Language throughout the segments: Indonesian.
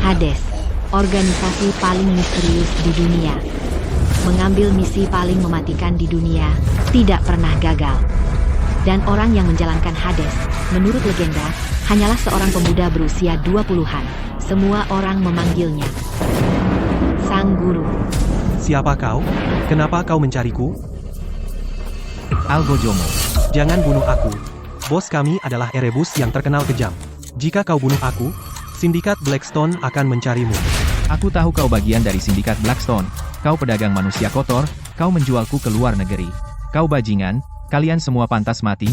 Hades, organisasi paling misterius di dunia. Mengambil misi paling mematikan di dunia, tidak pernah gagal. Dan orang yang menjalankan Hades, menurut legenda, hanyalah seorang pemuda berusia 20-an. Semua orang memanggilnya Sang Guru. Siapa kau? Kenapa kau mencariku? Algojomo. Jangan bunuh aku. Bos kami adalah Erebus yang terkenal kejam. Jika kau bunuh aku, Sindikat Blackstone akan mencarimu. Aku tahu kau bagian dari sindikat Blackstone. Kau pedagang manusia kotor, kau menjualku ke luar negeri. Kau bajingan, kalian semua pantas mati.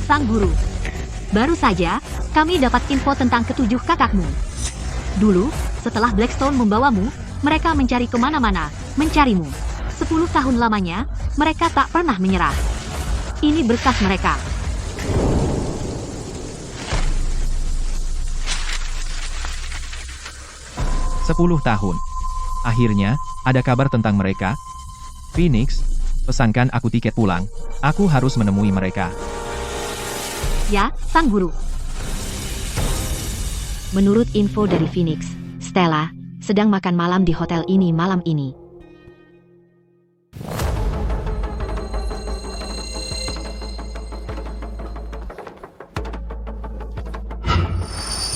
Sang Guru. Baru saja, kami dapat info tentang ketujuh kakakmu. Dulu, setelah Blackstone membawamu, mereka mencari kemana-mana, mencarimu. 10 tahun lamanya, mereka tak pernah menyerah. Ini berkas mereka. Sepuluh tahun. Akhirnya, ada kabar tentang mereka. Phoenix, pesankan aku tiket pulang. Aku harus menemui mereka. Ya, Sang Guru. Menurut info dari Phoenix, Stella sedang makan malam di hotel ini malam ini.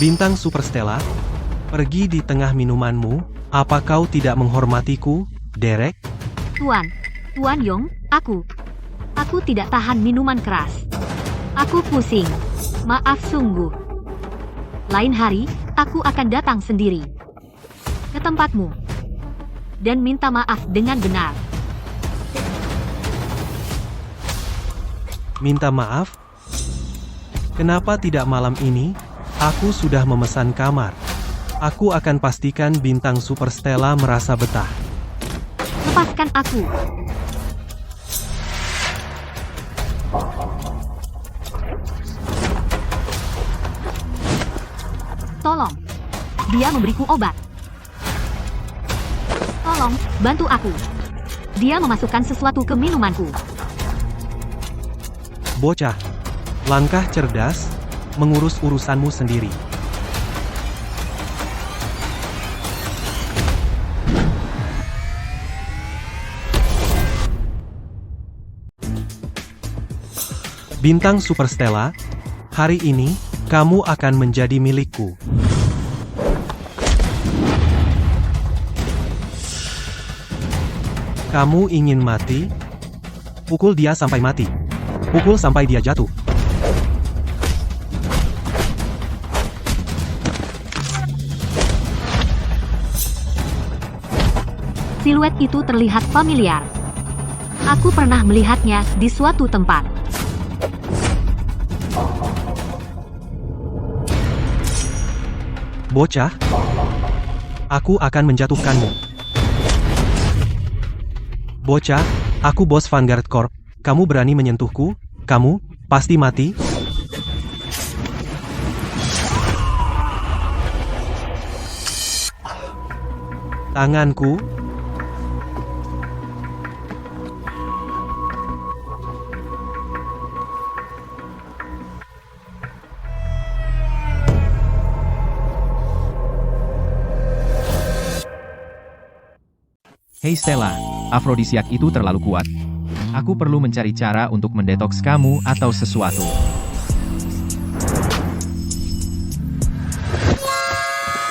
Bintang Super Stella, pergi di tengah minumanmu. Apa kau tidak menghormatiku, Derek? Tuan Yong, aku tidak tahan minuman keras. Aku pusing. Maaf sungguh. Lain hari, aku akan datang sendiri ke tempatmu dan minta maaf dengan benar. Minta maaf? Kenapa tidak malam ini? Aku sudah memesan kamar. Aku akan pastikan Bintang Super Stella merasa betah. Lepaskan aku. Tolong. Dia memberiku obat. Tolong, bantu aku. Dia memasukkan sesuatu ke minumanku. Bocah, langkah cerdas, mengurus urusanmu sendiri. Bintang Super Stella, hari ini, kamu akan menjadi milikku. Kamu ingin mati? Pukul dia sampai mati. Pukul sampai dia jatuh. Siluet itu terlihat familiar. Aku pernah melihatnya di suatu tempat. Bocah, aku akan menjatuhkanmu. Bocah, aku bos Vanguard Corp. Kamu berani menyentuhku? Kamu pasti mati. Tanganku. Hei Stella, afrodisiak itu terlalu kuat. Aku perlu mencari cara untuk mendetoks kamu atau sesuatu.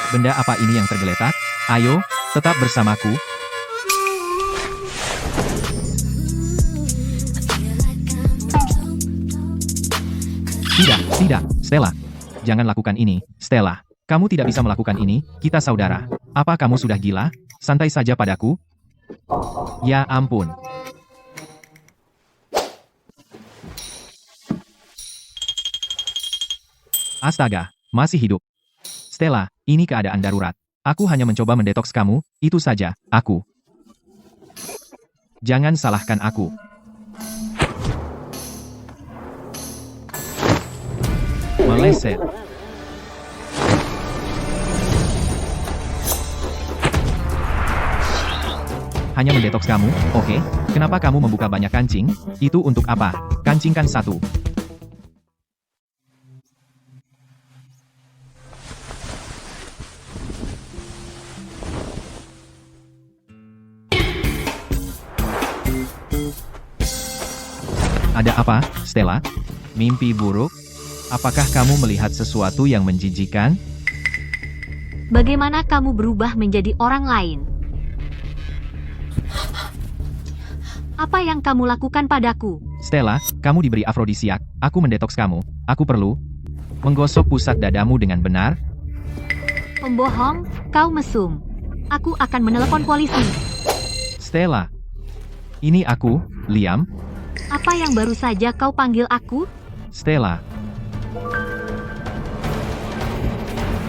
Benda apa ini yang tergeletak? Ayo, tetap bersamaku. Tidak, Stella. Jangan lakukan ini, Stella. Kamu tidak bisa melakukan ini, kita saudara. Apa kamu sudah gila? Santai saja padaku. Ya ampun. Astaga, masih hidup. Stella, ini keadaan darurat. Aku hanya mencoba mendetoks kamu, itu saja, aku. Jangan salahkan aku. Meleset. Hanya mendetoks kamu, oke? Kenapa kamu membuka banyak kancing? Itu untuk apa? Kancingkan satu. Ada apa, Stella? Mimpi buruk? Apakah kamu melihat sesuatu yang menjijikan? Bagaimana kamu berubah menjadi orang lain? Apa yang kamu lakukan padaku? Stella, kamu diberi afrodisiak. Aku mendetoks kamu. Aku perlu menggosok pusat dadamu dengan benar. Pembohong, kau mesum. Aku akan menelepon polisi. Stella. Ini aku, Liam. Apa yang baru saja kau panggil aku? Stella.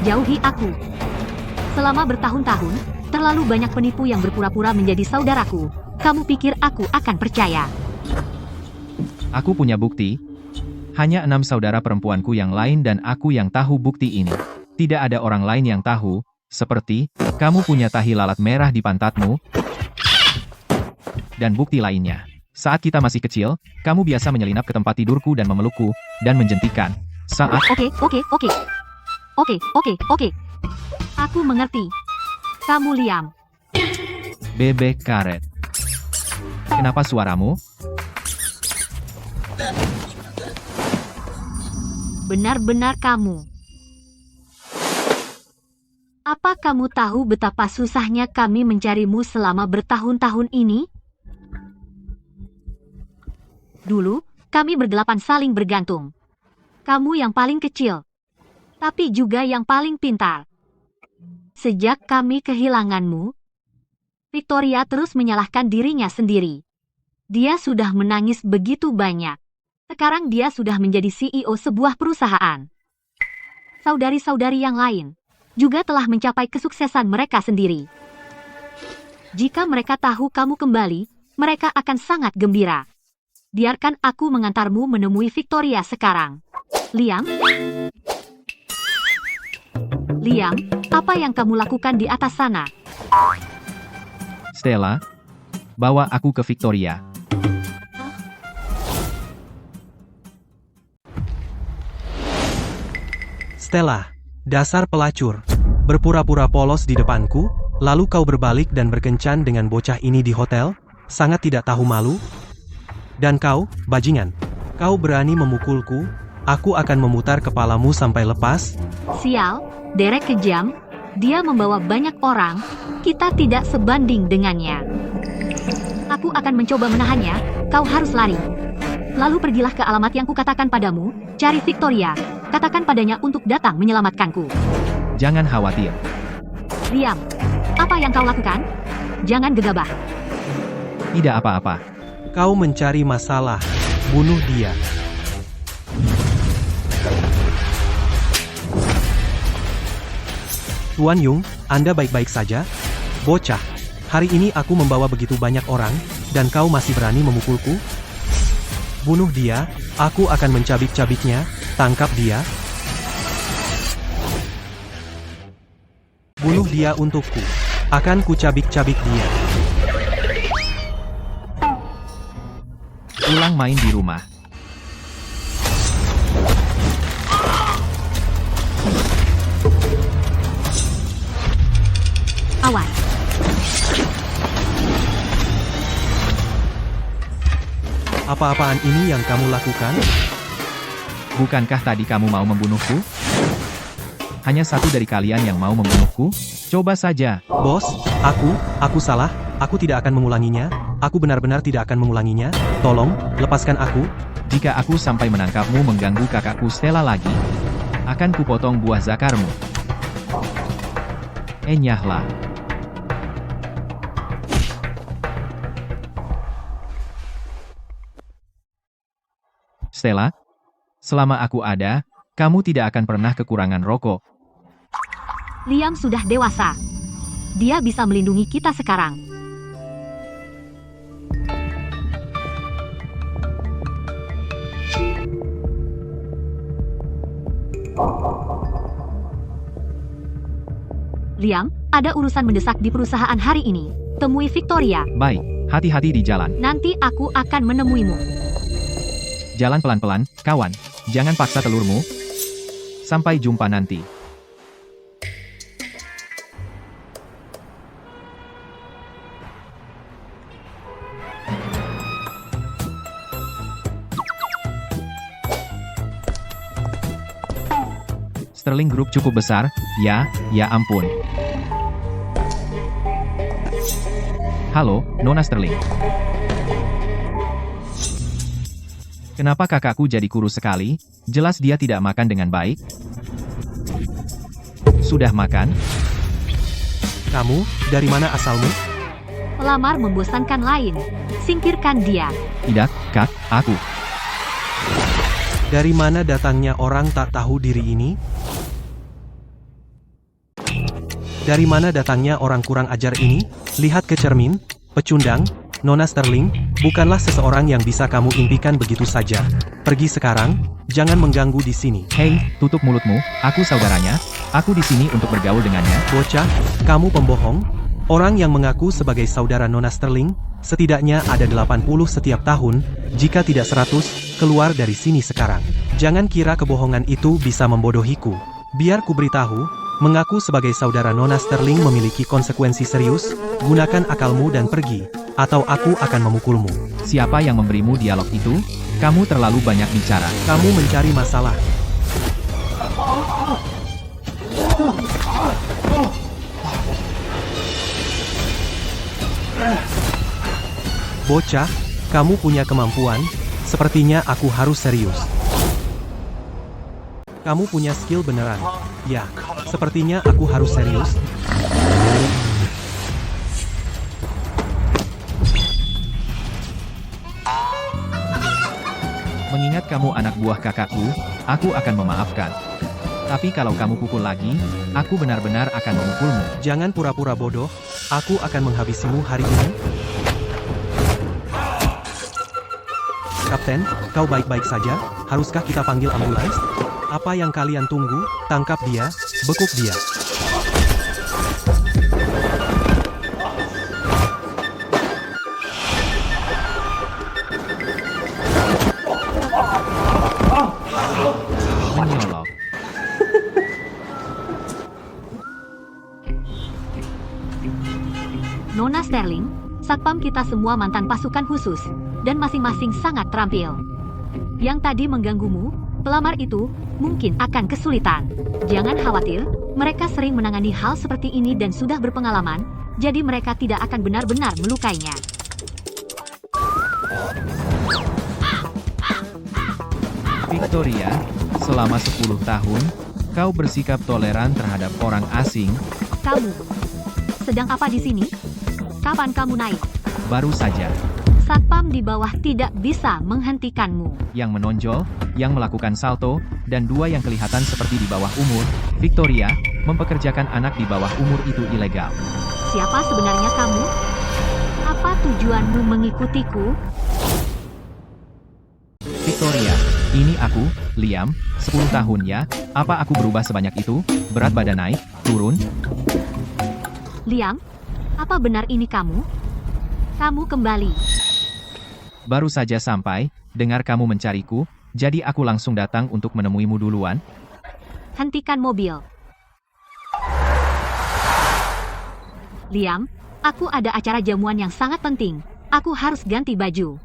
Jauhi aku. Selama bertahun-tahun, terlalu banyak penipu yang berpura-pura menjadi saudaraku. Kamu pikir aku akan percaya? Aku punya bukti. Hanya 6 saudara perempuanku yang lain dan aku yang tahu bukti ini. Tidak ada orang lain yang tahu, seperti, kamu punya tahi lalat merah di pantatmu, dan bukti lainnya. Saat kita masih kecil, kamu biasa menyelinap ke tempat tidurku dan memelukku, dan menjentikan. Saat... Oke. Aku mengerti. Kamu Liam. Bebek karet. Kenapa suaramu? Benar-benar kamu. Apa kamu tahu betapa susahnya kami mencarimu selama bertahun-tahun ini? Dulu, kami berdelapan saling bergantung. Kamu yang paling kecil, tapi juga yang paling pintar. Sejak kami kehilanganmu, Victoria terus menyalahkan dirinya sendiri. Dia sudah menangis begitu banyak. Sekarang dia sudah menjadi CEO sebuah perusahaan. Saudari-saudari yang lain juga telah mencapai kesuksesan mereka sendiri. Jika mereka tahu kamu kembali, mereka akan sangat gembira. Biarkan aku mengantarmu menemui Victoria sekarang. Liam? Liam, apa yang kamu lakukan di atas sana? Stella, bawa aku ke Victoria. Stella, dasar pelacur. Berpura-pura polos di depanku, lalu kau berbalik dan berkencan dengan bocah ini di hotel? Sangat tidak tahu malu? Dan kau, bajingan, kau berani memukulku? Aku akan memutar kepalamu sampai lepas. Sial, Derek kejam. Dia membawa banyak orang. Kita tidak sebanding dengannya. Aku akan mencoba menahannya. Kau harus lari. Lalu pergilah ke alamat yang kukatakan padamu. Cari Victoria. Katakan padanya untuk datang menyelamatkanku. Jangan khawatir. Liam, apa yang kau lakukan? Jangan gegabah. Tidak apa-apa. Kau mencari masalah. Bunuh dia. Tuan Yung, Anda baik-baik saja? Bocah, hari ini aku membawa begitu banyak orang, dan kau masih berani memukulku? Bunuh dia, aku akan mencabik-cabiknya, tangkap dia. Bunuh dia untukku. Akan kucabik-cabik dia. Pulang main di rumah. Awas. Apa-apaan ini yang kamu lakukan? Bukankah tadi kamu mau membunuhku? Hanya satu dari kalian yang mau membunuhku? Coba saja. Bos, aku salah. Aku tidak akan mengulanginya. Aku benar-benar tidak akan mengulanginya. Tolong, lepaskan aku. Jika aku sampai menangkapmu mengganggu kakakku Stella lagi, akan kupotong buah zakarmu. Enyahlah. Stella, selama aku ada, kamu tidak akan pernah kekurangan rokok. Liam sudah dewasa. Dia bisa melindungi kita sekarang. Liam, ada urusan mendesak di perusahaan hari ini. temui Victoria. Baik, hati-hati di jalan. Nanti aku akan menemuimu. Jalan pelan-pelan, kawan. Jangan paksa telurmu. Sampai jumpa nanti. Sterling Group cukup besar, ya ampun. Halo, Nona Sterling. Kenapa kakakku jadi kurus sekali? Jelas dia tidak makan dengan baik. Sudah makan? Kamu, dari mana asalmu? Pelamar membosankan lain. Singkirkan dia. Tidak, Kak, aku. Dari mana datangnya orang tak tahu diri ini? Dari mana datangnya orang kurang ajar ini? Lihat ke cermin, pecundang, Nona Sterling, bukanlah seseorang yang bisa kamu impikan begitu saja. Pergi sekarang, jangan mengganggu di sini. Hei, tutup mulutmu, aku saudaranya, aku di sini untuk bergaul dengannya. Bocah, kamu pembohong. Orang yang mengaku sebagai saudara Nona Sterling, setidaknya ada 80 setiap tahun, jika tidak 100, keluar dari sini sekarang. Jangan kira kebohongan itu bisa membodohiku. Biar ku beritahu, mengaku sebagai saudara Nona Sterling memiliki konsekuensi serius. Gunakan akalmu dan pergi, atau aku akan memukulmu. Siapa yang memberimu dialog itu? Kamu terlalu banyak bicara. Kamu mencari masalah. Bocah, kamu punya kemampuan. Sepertinya aku harus serius. Kamu punya skill beneran. Ya, sepertinya aku harus serius. Mengingat kamu anak buah kakakku, aku akan memaafkan. Tapi kalau kamu pukul lagi, aku benar-benar akan memukulmu. Jangan pura-pura bodoh, aku akan menghabisimu hari ini. Kapten, kau baik-baik saja? Haruskah kita panggil ambulans? Apa yang kalian tunggu? Tangkap dia, bekuk dia. Menyolok. Nona Sterling, satpam kita semua mantan pasukan khusus, dan masing-masing sangat terampil. Yang tadi mengganggumu, pelamar itu, mungkin akan kesulitan. Jangan khawatir, mereka sering menangani hal seperti ini dan sudah berpengalaman, jadi mereka tidak akan benar-benar melukainya. Victoria, selama 10 tahun, kau bersikap toleran terhadap orang asing. Kamu sedang apa di sini? Kapan kamu naik? Baru saja. Satpam di bawah tidak bisa menghentikanmu. Yang menonjol, yang melakukan salto, dan 2 yang kelihatan seperti di bawah umur, Victoria, mempekerjakan anak di bawah umur itu ilegal. Siapa sebenarnya kamu? Apa tujuanmu mengikutiku? Victoria, ini aku, Liam, 10 tahun ya, apa aku berubah sebanyak itu? Berat badan naik, turun? Liam, apa benar ini kamu? Kamu kembali. Baru saja sampai, dengar kamu mencariku, jadi aku langsung datang untuk menemuimu duluan. Hentikan mobil. Liam, aku ada acara jamuan yang sangat penting. Aku harus ganti baju.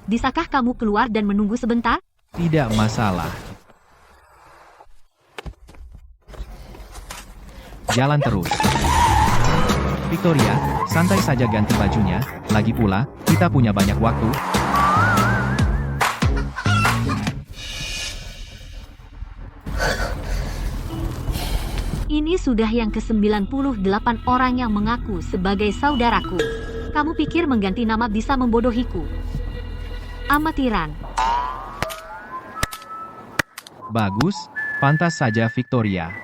Bisakah kamu keluar dan menunggu sebentar? Tidak masalah. Jalan terus. Victoria, santai saja ganti bajunya, lagi pula, kita punya banyak waktu. Ini sudah yang ke-98 orang yang mengaku sebagai saudaraku. Kamu pikir mengganti nama bisa membodohiku? Amatiran. Bagus, pantas saja Victoria.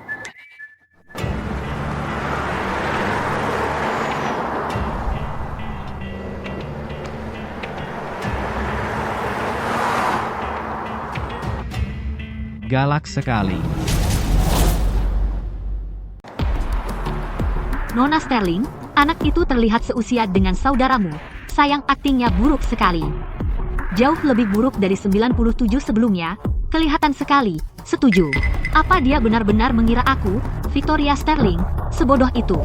Galak sekali. Nona Sterling, Anak itu terlihat seusia dengan saudaramu. Sayang, aktingnya buruk sekali. Jauh lebih buruk dari 97 sebelumnya. Kelihatan sekali. Setuju. Apa dia benar-benar mengira aku, Victoria Sterling, sebodoh itu?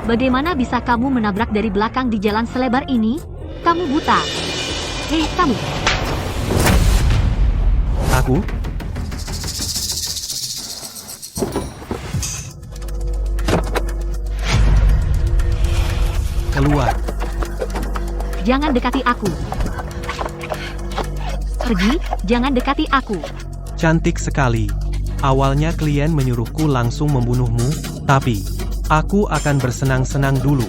Bagaimana bisa kamu menabrak dari belakang di jalan selebar ini? Kamu buta. Hei, kamu. Aku? Keluar. Jangan dekati aku. Pergi, jangan dekati aku. Cantik sekali. Awalnya klien menyuruhku langsung membunuhmu, tapi aku akan bersenang-senang dulu.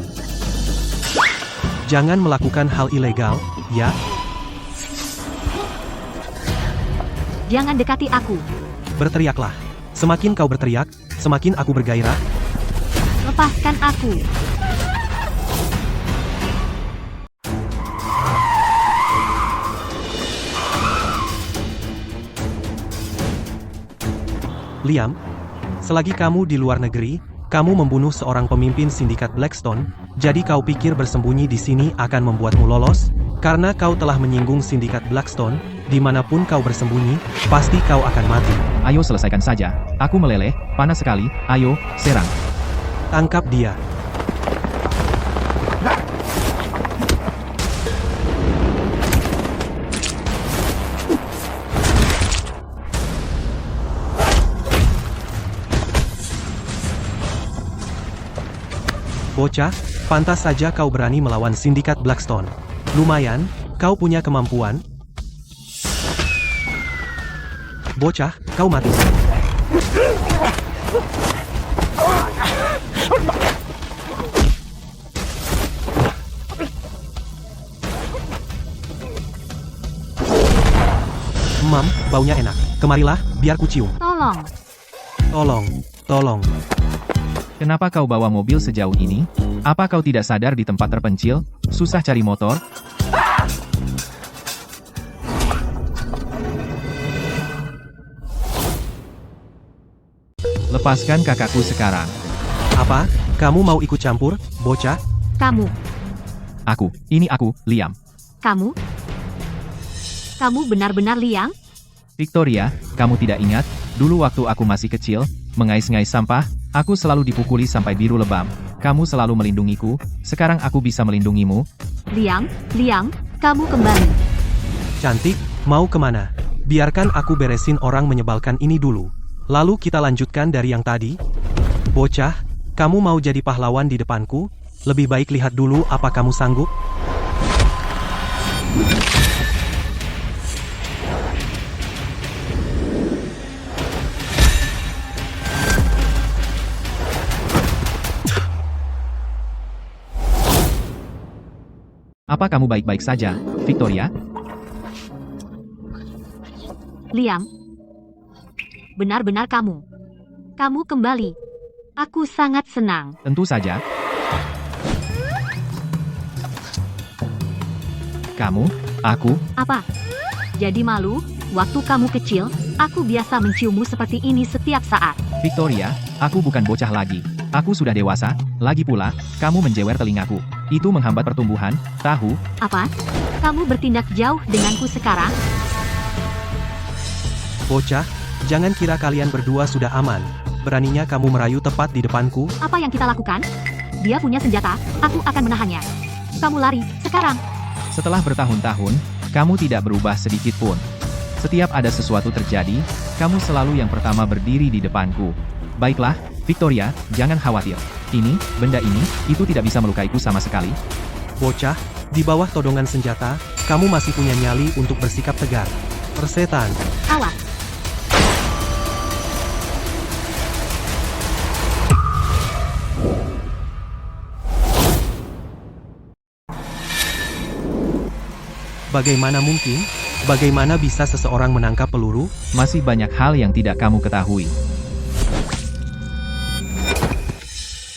Jangan melakukan hal ilegal, ya? Jangan dekati aku. Berteriaklah. Semakin kau berteriak, semakin aku bergairah. Lepaskan aku. Liam, selagi kamu di luar negeri, kamu membunuh seorang pemimpin sindikat Blackstone, jadi kau pikir bersembunyi di sini akan membuatmu lolos? Karena kau telah menyinggung sindikat Blackstone, dimanapun kau bersembunyi, pasti kau akan mati. Ayo selesaikan saja. Aku meleleh, panas sekali. Ayo, serang. Tangkap dia. Bocah, pantas saja kau berani melawan sindikat Blackstone. Lumayan, kau punya kemampuan. Bocah, kau mati. Baunya enak. Kemarilah, biar ku cium. Tolong. Tolong, tolong. Kenapa kau bawa mobil sejauh ini? Apa kau tidak sadar di tempat terpencil? Susah cari motor? Lepaskan kakakku sekarang. Apa? Kamu mau ikut campur, bocah? Kamu. Ini aku, Liam. Kamu? Kamu benar-benar Liam? Victoria, kamu tidak ingat? Dulu waktu aku masih kecil, mengais-ngais sampah, aku selalu dipukuli sampai biru lebam. Kamu selalu melindungiku, sekarang aku bisa melindungimu. Liam, kamu kembali. Cantik, mau kemana? Biarkan aku beresin orang menyebalkan ini dulu. Lalu kita lanjutkan dari yang tadi. Bocah, kamu mau jadi pahlawan di depanku? Lebih baik lihat dulu apa kamu sanggup. Apa kamu baik-baik saja, Victoria? Liam. Benar-benar kamu. Kamu kembali. Aku sangat senang. Tentu saja. Kamu, aku, Apa? Jadi malu? Waktu kamu kecil, aku biasa menciummu seperti ini setiap saat. Victoria, aku bukan bocah lagi. Aku sudah dewasa, lagi pula, kamu menjewer telingaku. Itu menghambat pertumbuhan, tahu? Apa? Kamu bertindak jauh denganku sekarang? Bocah, jangan kira kalian berdua sudah aman. Beraninya kamu merayu tepat di depanku? Apa yang kita lakukan? Dia punya senjata, aku akan menahannya. Kamu lari, sekarang. Setelah bertahun-tahun, kamu tidak berubah sedikit pun. Setiap ada sesuatu terjadi, kamu selalu yang pertama berdiri di depanku. Baiklah, Victoria, jangan khawatir. Ini, benda ini, itu tidak bisa melukaiku sama sekali. Bocah, di bawah todongan senjata, kamu masih punya nyali untuk bersikap tegar. Persetan. Awas. Bagaimana mungkin? Bagaimana bisa seseorang menangkap peluru? Masih banyak hal yang tidak kamu ketahui.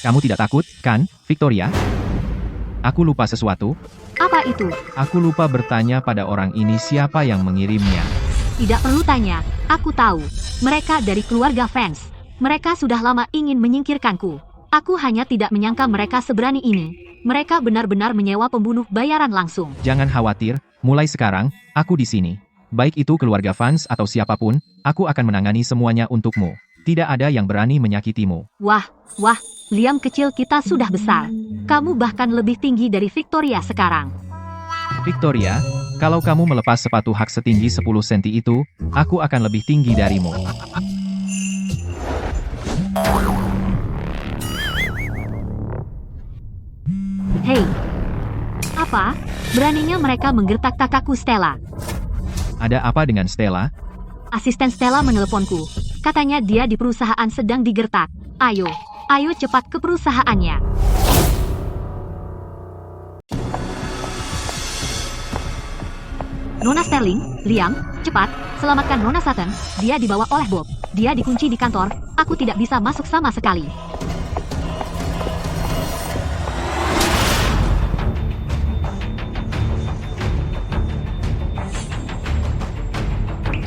Kamu tidak takut, kan, Victoria? Aku lupa sesuatu. Apa itu? Aku lupa bertanya pada orang ini siapa yang mengirimnya. Tidak perlu tanya, aku tahu. Mereka dari keluarga fans. Mereka sudah lama ingin menyingkirkanku. Aku hanya tidak menyangka mereka seberani ini. Mereka benar-benar menyewa pembunuh bayaran langsung. Jangan khawatir, mulai sekarang, aku di sini. Baik itu keluarga fans atau siapapun, aku akan menangani semuanya untukmu. Tidak ada yang berani menyakitimu. Wah, Liam kecil kita sudah besar. Kamu bahkan lebih tinggi dari Victoria sekarang. Victoria, kalau kamu melepas sepatu hak setinggi 10 cm itu, aku akan lebih tinggi darimu. Hei, apa? Beraninya mereka menggertak kakakku Stella. Ada apa dengan Stella? Asisten Stella meneleponku. Katanya dia di perusahaan sedang digertak. Ayo cepat ke perusahaannya. Nona Sterling, Liam, cepat, selamatkan Nona Sutton. Dia dibawa oleh Bob. Dia dikunci di kantor. Aku tidak bisa masuk sama sekali.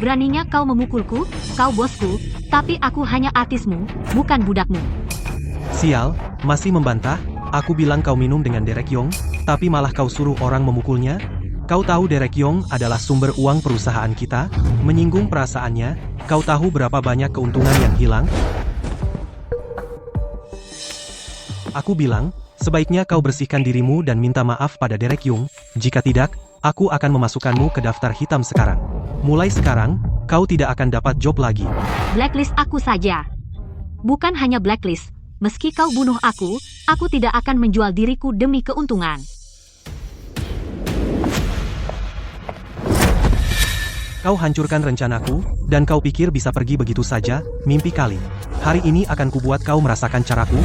Beraninya kau memukulku, kau bosku, tapi aku hanya artismu, bukan budakmu. Sial, masih membantah? Aku bilang kau minum dengan Derek Yong, tapi malah kau suruh orang memukulnya? Kau tahu Derek Yong adalah sumber uang perusahaan kita? Menyinggung perasaannya, kau tahu berapa banyak keuntungan yang hilang? Aku bilang, sebaiknya kau bersihkan dirimu dan minta maaf pada Derek Yong. Jika tidak, aku akan memasukkanmu ke daftar hitam sekarang. Mulai sekarang, kau tidak akan dapat job lagi. Blacklist aku saja. Bukan hanya blacklist, meski kau bunuh aku tidak akan menjual diriku demi keuntungan. Kau hancurkan rencanaku, dan kau pikir bisa pergi begitu saja, mimpi kali. Hari ini akan kubuat kau merasakan caraku.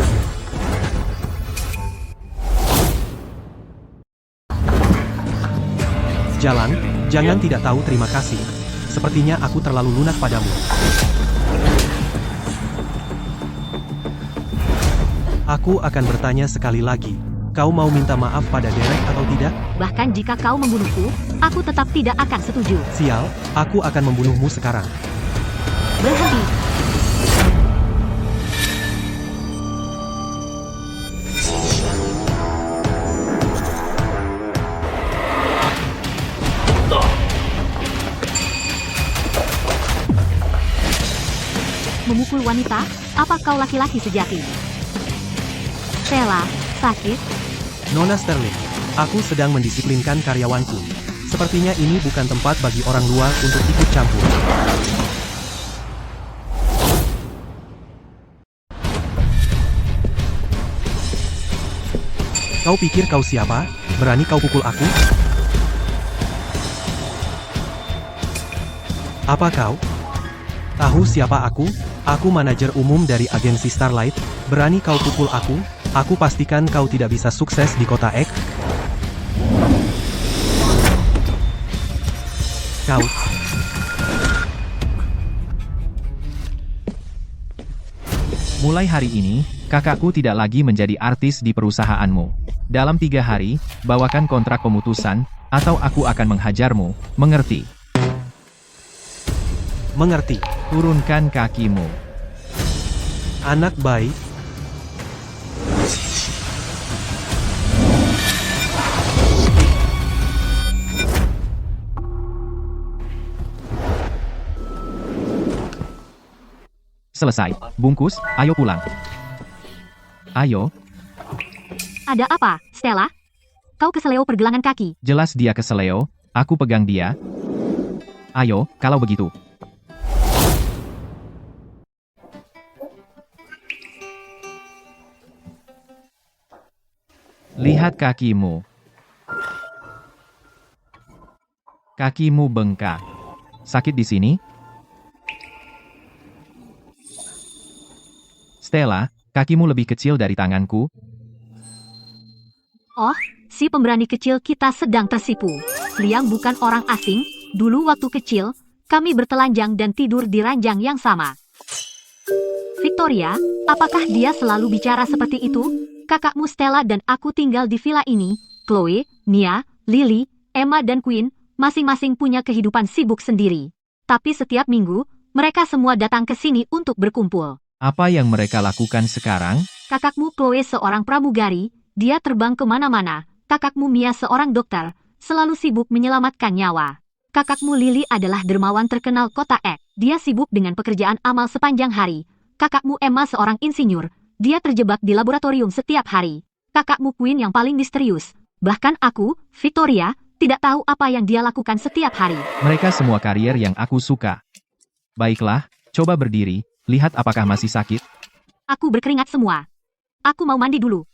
Jalan, jangan tidak tahu terima kasih. Sepertinya aku terlalu lunak padamu. Aku akan bertanya sekali lagi. Kau mau minta maaf pada Derek atau tidak? Bahkan jika kau membunuhku, aku tetap tidak akan setuju. Sial, aku akan membunuhmu sekarang. Berhenti. Memukul wanita? Apa kau laki-laki sejati? Stella, sakit? Nona Sterling, aku sedang mendisiplinkan karyawanku. Sepertinya ini bukan tempat bagi orang luar untuk ikut campur. Kau pikir kau siapa? Berani kau pukul aku? Apa kau? Tahu siapa aku? Aku manajer umum dari agensi Starlight. Berani kau pukul aku? Aku pastikan kau tidak bisa sukses di kota X. Kau. Mulai hari ini, kakakku tidak lagi menjadi artis di perusahaanmu. Dalam 3 hari, bawakan kontrak pemutusan, atau aku akan menghajarmu, mengerti? Mengerti. Turunkan kakimu. Anak baik. Selesai. Bungkus, ayo pulang. Ayo, Ada apa, Stella? Kau keseleo pergelangan kaki. jelas dia keseleo, aku pegang dia. Ayo, kalau begitu. Lihat kakimu. Kakimu bengkak. Sakit di sini? Stella, kakimu lebih kecil dari tanganku. Oh, si pemberani kecil kita sedang tersipu. Liam bukan orang asing. Dulu waktu kecil, kami bertelanjang dan tidur di ranjang yang sama. Victoria, apakah dia selalu bicara seperti itu? Kakakmu Stella dan aku tinggal di villa ini. Chloe, Nia, Lily, Emma dan Queen, masing-masing punya kehidupan sibuk sendiri. Tapi setiap minggu, mereka semua datang ke sini untuk berkumpul. Apa yang mereka lakukan sekarang? Kakakmu Chloe seorang pramugari, dia terbang kemana-mana. Kakakmu Mia seorang dokter, selalu sibuk menyelamatkan nyawa. Kakakmu Lily adalah dermawan terkenal kota X. Dia sibuk dengan pekerjaan amal sepanjang hari. Kakakmu Emma seorang insinyur, dia terjebak di laboratorium setiap hari. Kakakmu Queen yang paling misterius. Bahkan aku, Victoria, tidak tahu apa yang dia lakukan setiap hari. Mereka semua karier yang aku suka. Baiklah, coba berdiri, lihat apakah masih sakit. Aku berkeringat semua. Aku mau mandi dulu.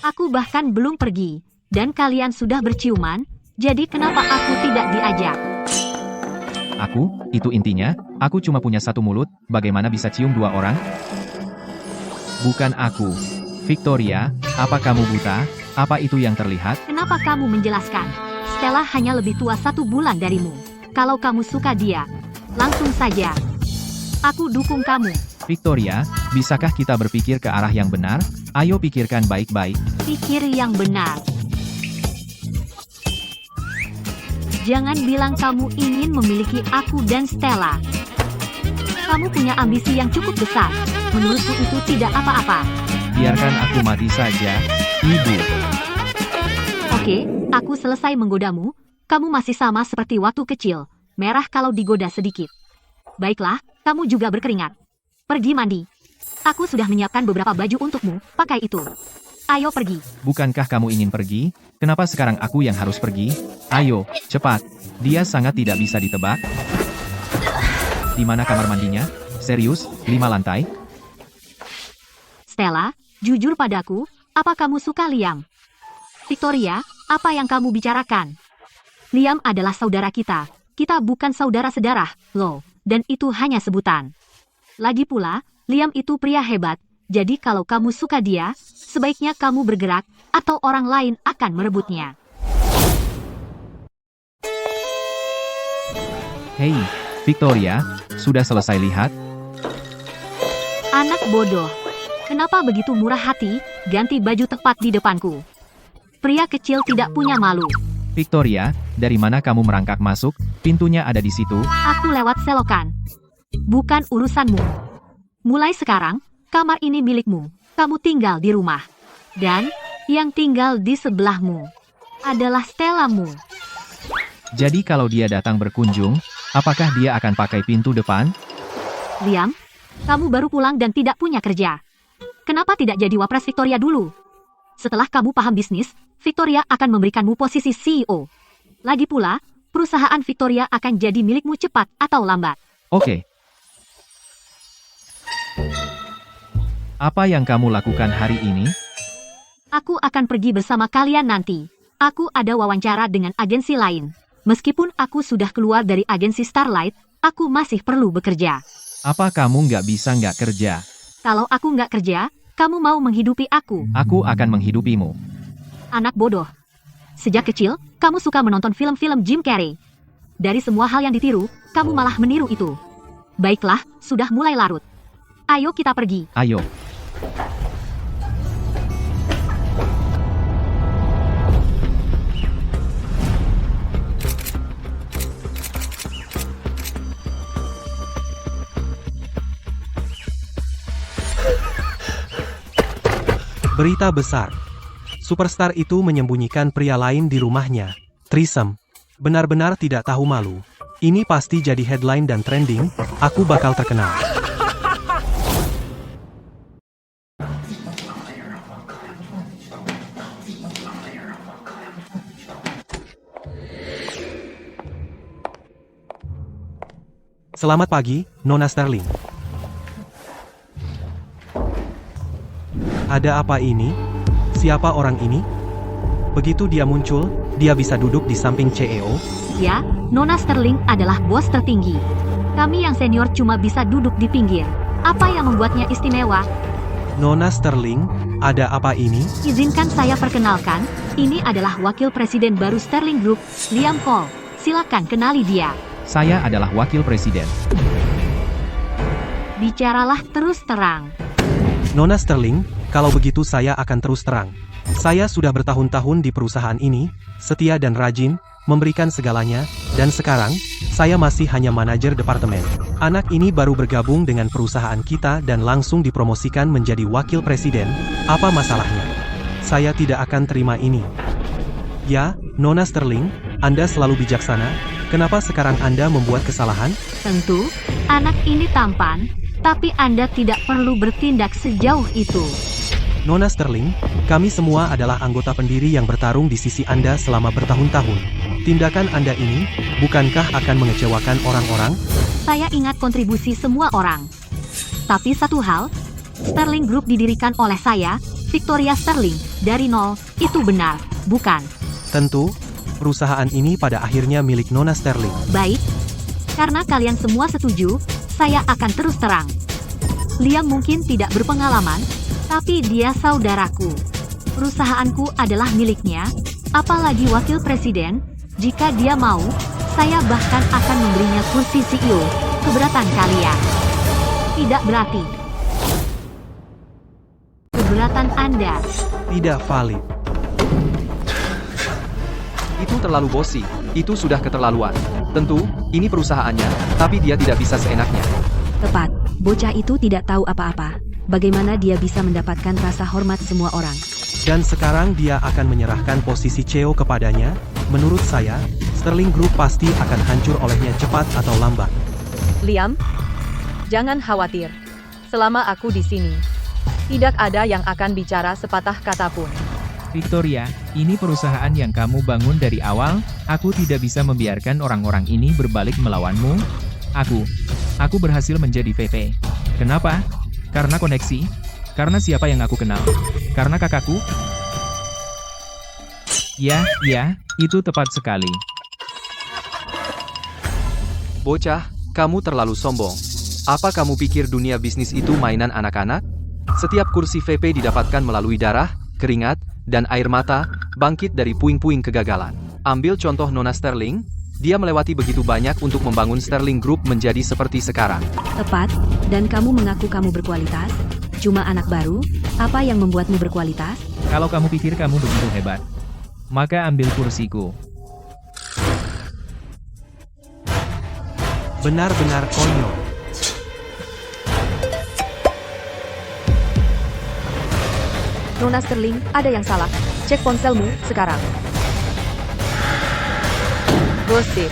Aku bahkan belum pergi, dan kalian sudah berciuman, jadi kenapa aku tidak diajak? Aku, itu intinya, aku cuma punya satu mulut, bagaimana bisa cium dua orang? Bukan aku. Victoria, apa kamu buta? Apa itu yang terlihat? Kenapa kamu menjelaskan? Stella hanya lebih tua 1 bulan darimu. Kalau kamu suka dia, langsung saja. Aku dukung kamu. Victoria, bisakah kita berpikir ke arah yang benar? Ayo pikirkan baik-baik. Pikir yang benar. Jangan bilang kamu ingin memiliki aku dan Stella. Kamu punya ambisi yang cukup besar. Menurutku itu tidak apa-apa. Biarkan aku mati saja, Ibu. Oke, aku selesai menggodamu. Kamu masih sama seperti waktu kecil. Merah kalau digoda sedikit. Baiklah, kamu juga berkeringat. Pergi mandi. Aku sudah menyiapkan beberapa baju untukmu. Pakai itu. Ayo pergi. Bukankah kamu ingin pergi? Kenapa sekarang aku yang harus pergi? Ayo, cepat. Dia sangat tidak bisa ditebak. Di mana kamar mandinya? Serius, 5 lantai? Stella, jujur padaku, apa kamu suka Liam? Victoria, apa yang kamu bicarakan? Liam adalah saudara kita. Kita bukan saudara sedarah, loh. Dan itu hanya sebutan. Lagi pula, Liam itu pria hebat. Jadi kalau kamu suka dia, sebaiknya kamu bergerak, atau orang lain akan merebutnya. Hei, Victoria, sudah selesai lihat? Anak bodoh. Kenapa begitu murah hati, ganti baju tepat di depanku? Pria kecil tidak punya malu. Victoria, dari mana kamu merangkak masuk? Pintunya ada di situ. Aku lewat selokan. Bukan urusanmu. Mulai sekarang, kamar ini milikmu. Kamu tinggal di rumah. Dan, yang tinggal di sebelahmu adalah Stellamu. Jadi kalau dia datang berkunjung, apakah dia akan pakai pintu depan? Liam, kamu baru pulang dan tidak punya kerja. Kenapa tidak jadi wapres Victoria dulu? Setelah kamu paham bisnis, Victoria akan memberikanmu posisi CEO. Lagi pula, perusahaan Victoria akan jadi milikmu cepat atau lambat. Oke. Apa yang kamu lakukan hari ini? Aku akan pergi bersama kalian nanti. Aku ada wawancara dengan agensi lain. Meskipun aku sudah keluar dari agensi Starlight, aku masih perlu bekerja. Apa kamu nggak bisa nggak kerja? Kalau aku nggak kerja, kamu mau menghidupi aku. Aku akan menghidupimu. Anak bodoh. Sejak kecil, kamu suka menonton film-film Jim Carrey. Dari semua hal yang ditiru, kamu malah meniru itu. Baiklah, sudah mulai larut. Ayo kita pergi. Ayo. Berita besar. Superstar itu menyembunyikan pria lain di rumahnya. Threesome. Benar-benar tidak tahu malu. Ini pasti jadi headline dan trending, aku bakal terkenal. Selamat pagi, Nona Sterling. Ada apa ini? Siapa orang ini? Begitu dia muncul, dia bisa duduk di samping CEO. Ya, Nona Sterling adalah bos tertinggi. Kami yang senior cuma bisa duduk di pinggir. Apa yang membuatnya istimewa? Nona Sterling, ada apa ini? Izinkan saya perkenalkan, ini adalah Wakil Presiden baru Sterling Group, Liam Cole. Silakan kenali dia. Saya adalah wakil presiden. Bicaralah terus terang. Nona Sterling, kalau begitu saya akan terus terang. Saya sudah bertahun-tahun di perusahaan ini, setia dan rajin, memberikan segalanya, dan sekarang, saya masih hanya manajer departemen. Anak ini baru bergabung dengan perusahaan kita dan langsung dipromosikan menjadi wakil presiden. Apa masalahnya? Saya tidak akan terima ini. Ya, Nona Sterling, Anda selalu bijaksana. Kenapa sekarang Anda membuat kesalahan? Tentu, anak ini tampan, tapi Anda tidak perlu bertindak sejauh itu. Nona Sterling, kami semua adalah anggota pendiri yang bertarung di sisi Anda selama bertahun-tahun. Tindakan Anda ini, bukankah akan mengecewakan orang-orang? Saya ingat kontribusi semua orang. Tapi satu hal, Sterling Group didirikan oleh saya, Victoria Sterling, dari nol. Itu benar, bukan? Tentu, perusahaan ini pada akhirnya milik Nona Sterling. Baik, karena kalian semua setuju, saya akan terus terang. Liam mungkin tidak berpengalaman, tapi dia saudaraku. Perusahaanku adalah miliknya, apalagi wakil presiden. Jika dia mau, saya bahkan akan memberinya kursi CEO. Keberatan kalian? Tidak berarti. Keberatan Anda. Tidak valid. Itu terlalu bosi, itu sudah keterlaluan. Tentu, ini perusahaannya, tapi dia tidak bisa seenaknya. Tepat, bocah itu tidak tahu apa-apa. Bagaimana dia bisa mendapatkan rasa hormat semua orang? Dan sekarang dia akan menyerahkan posisi CEO kepadanya. Menurut saya, Sterling Group pasti akan hancur olehnya cepat atau lambat. Liam, jangan khawatir. Selama aku di sini, tidak ada yang akan bicara sepatah kata pun. Victoria, ini perusahaan yang kamu bangun dari awal, aku tidak bisa membiarkan orang-orang ini berbalik melawanmu. Aku berhasil menjadi VP. Kenapa? Karena koneksi? Karena siapa yang aku kenal? Karena kakakku? Ya, itu tepat sekali. Bocah, kamu terlalu sombong. Apa kamu pikir dunia bisnis itu mainan anak-anak? Setiap kursi VP didapatkan melalui darah, keringat, dan air mata, bangkit dari puing-puing kegagalan. Ambil contoh Nona Sterling, dia melewati begitu banyak untuk membangun Sterling Group menjadi seperti sekarang. Tepat, dan kamu mengaku kamu berkualitas? Cuma anak baru? Apa yang membuatmu berkualitas? Kalau kamu pikir kamu begitu hebat, maka ambil kursiku. Benar-benar konyol. Nona Sterling, ada yang salah. Cek ponselmu sekarang. Gosip.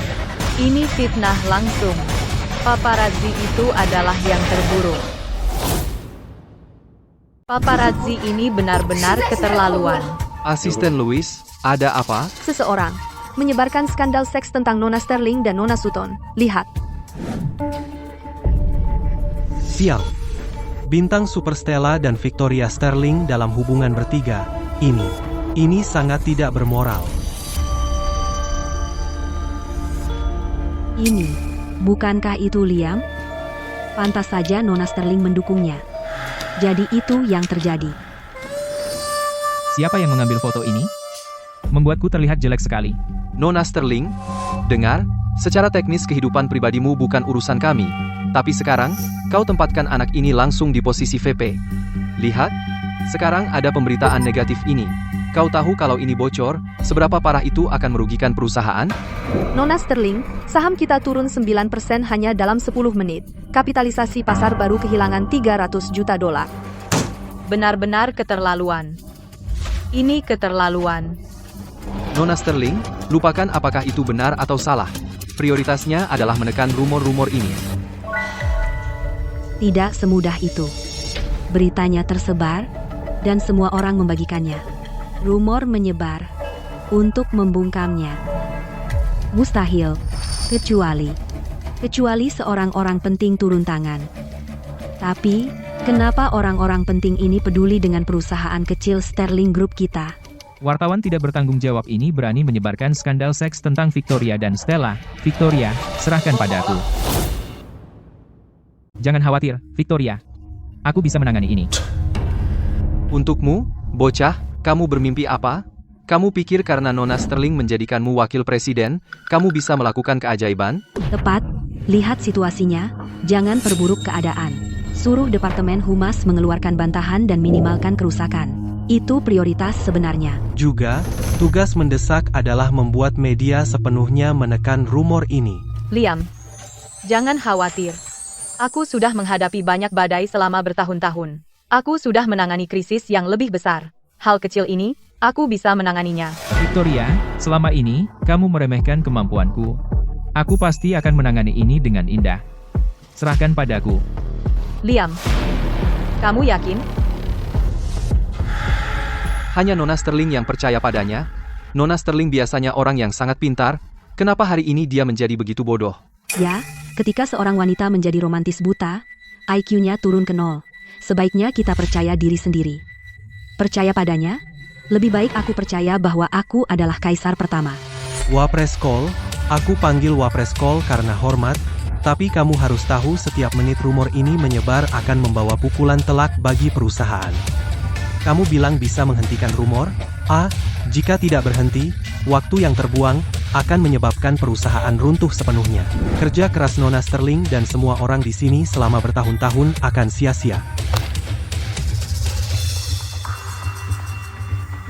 Ini fitnah langsung. Paparazzi itu adalah yang terburuk. Paparazzi ini benar-benar keterlaluan. Asisten Louis, ada apa? Seseorang menyebarkan skandal seks tentang Nona Sterling dan Nona Sutton. Lihat. Sial. Bintang Superstella dan Victoria Sterling dalam hubungan bertiga. Ini sangat tidak bermoral. Ini, bukankah itu Liam? Pantas saja Nona Sterling mendukungnya. Jadi itu yang terjadi. Siapa yang mengambil foto ini? Membuatku terlihat jelek sekali. Nona Sterling, dengar, secara teknis kehidupan pribadimu bukan urusan kami. Tapi sekarang, kau tempatkan anak ini langsung di posisi VP. Lihat, sekarang ada pemberitaan negatif ini. Kau tahu kalau ini bocor, seberapa parah itu akan merugikan perusahaan? Nona Sterling, saham kita turun 9% hanya dalam 10 menit. Kapitalisasi pasar baru kehilangan 300 juta dolar. Benar-benar keterlaluan. Ini keterlaluan. Nona Sterling, lupakan apakah itu benar atau salah. Prioritasnya adalah menekan rumor-rumor ini. Tidak semudah itu. Beritanya tersebar, dan semua orang membagikannya. Rumor menyebar untuk membungkamnya. Mustahil, kecuali seorang orang penting turun tangan. Tapi, kenapa orang-orang penting ini peduli dengan perusahaan kecil Sterling Group kita? Wartawan tidak bertanggung jawab ini berani menyebarkan skandal seks tentang Victoria dan Stella. Victoria, serahkan padaku. Jangan khawatir, Victoria. Aku bisa menangani ini. Untukmu, bocah, kamu bermimpi apa? Kamu pikir karena Nona Sterling menjadikanmu wakil presiden, kamu bisa melakukan keajaiban? Tepat, lihat situasinya, jangan perburuk keadaan. Suruh Departemen Humas mengeluarkan bantahan dan minimalkan kerusakan. Itu prioritas sebenarnya. Juga, tugas mendesak adalah membuat media sepenuhnya menekan rumor ini. Liam, jangan khawatir. Aku sudah menghadapi banyak badai selama bertahun-tahun. Aku sudah menangani krisis yang lebih besar. Hal kecil ini, aku bisa menanganinya. Victoria, selama ini, kamu meremehkan kemampuanku. Aku pasti akan menangani ini dengan indah. Serahkan padaku. Liam, kamu yakin? Hanya Nona Sterling yang percaya padanya? Nona Sterling biasanya orang yang sangat pintar, kenapa hari ini dia menjadi begitu bodoh? Ya, ketika seorang wanita menjadi romantis buta, IQ-nya turun ke 0. Sebaiknya kita percaya diri sendiri. Percaya padanya? Lebih baik aku percaya bahwa aku adalah kaisar pertama. Wapres Cole, aku panggil Wapres Cole karena hormat, tapi kamu harus tahu setiap menit rumor ini menyebar akan membawa pukulan telak bagi perusahaan. Kamu bilang bisa menghentikan rumor? Jika tidak berhenti, waktu yang terbuang akan menyebabkan perusahaan runtuh sepenuhnya. Kerja keras Nona Sterling dan semua orang di sini selama bertahun-tahun akan sia-sia.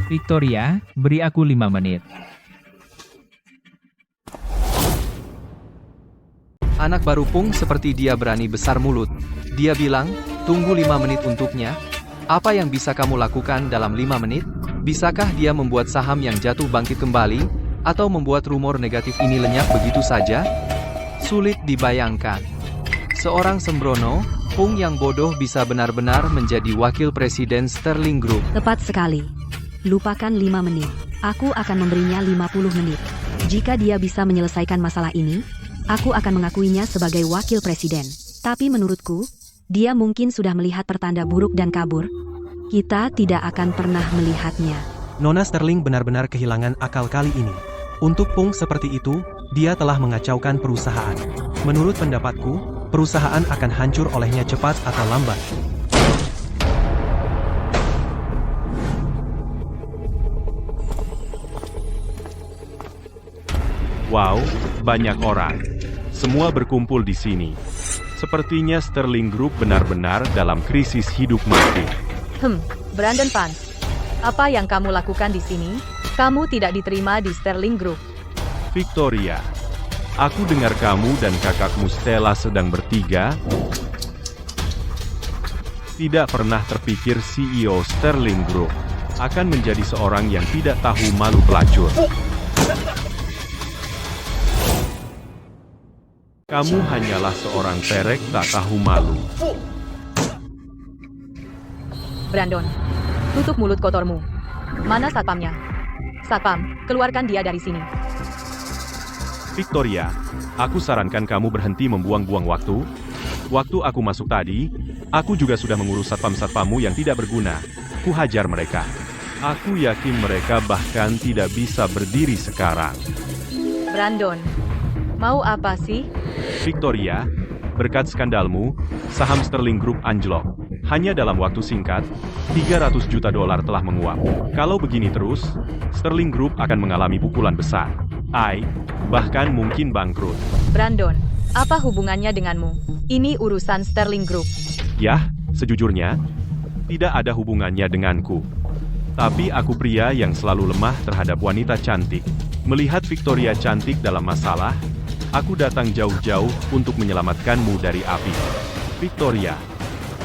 Victoria, beri aku 5 menit. Anak baru Pung seperti dia berani besar mulut. Dia bilang, tunggu 5 menit untuknya. Apa yang bisa kamu lakukan dalam 5 menit? Bisakah dia membuat saham yang jatuh bangkit kembali? Atau membuat rumor negatif ini lenyap begitu saja? Sulit dibayangkan. Seorang sembrono, Pung yang bodoh bisa benar-benar menjadi wakil presiden Sterling Group. Tepat sekali. Lupakan 5 menit. Aku akan memberinya 50 menit. Jika dia bisa menyelesaikan masalah ini, aku akan mengakuinya sebagai wakil presiden. Tapi menurutku, dia mungkin sudah melihat pertanda buruk dan kabur. Kita tidak akan pernah melihatnya. Nona Sterling benar-benar kehilangan akal kali ini. Untuk Pung seperti itu, dia telah mengacaukan perusahaan. Menurut pendapatku, perusahaan akan hancur olehnya cepat atau lambat. Wow, banyak orang. Semua berkumpul di sini. Sepertinya Sterling Group benar-benar dalam krisis hidup mati. Brandon Pans. Apa yang kamu lakukan di sini? Kamu tidak diterima di Sterling Group. Victoria, aku dengar kamu dan kakakmu Stella sedang bertiga. Tidak pernah terpikir CEO Sterling Group akan menjadi seorang yang tidak tahu malu pelacur. Kamu hanyalah seorang perek tak tahu malu. Brandon, tutup mulut kotormu. Mana satpamnya? Satpam, keluarkan dia dari sini. Victoria, aku sarankan kamu berhenti membuang-buang waktu. Waktu aku masuk tadi, aku juga sudah mengurus satpam-satpammu yang tidak berguna. Ku hajar mereka. Aku yakin mereka bahkan tidak bisa berdiri sekarang. Brandon, mau apa sih? Victoria, berkat skandalmu, saham Sterling Group anjlok. Hanya dalam waktu singkat, $300 juta telah menguap. Kalau begini terus, Sterling Group akan mengalami pukulan besar. Bahkan mungkin bangkrut. Brandon, apa hubungannya denganmu? Ini urusan Sterling Group. Yah, sejujurnya, tidak ada hubungannya denganku. Tapi aku pria yang selalu lemah terhadap wanita cantik. Melihat Victoria cantik dalam masalah, aku datang jauh-jauh untuk menyelamatkanmu dari api. Victoria,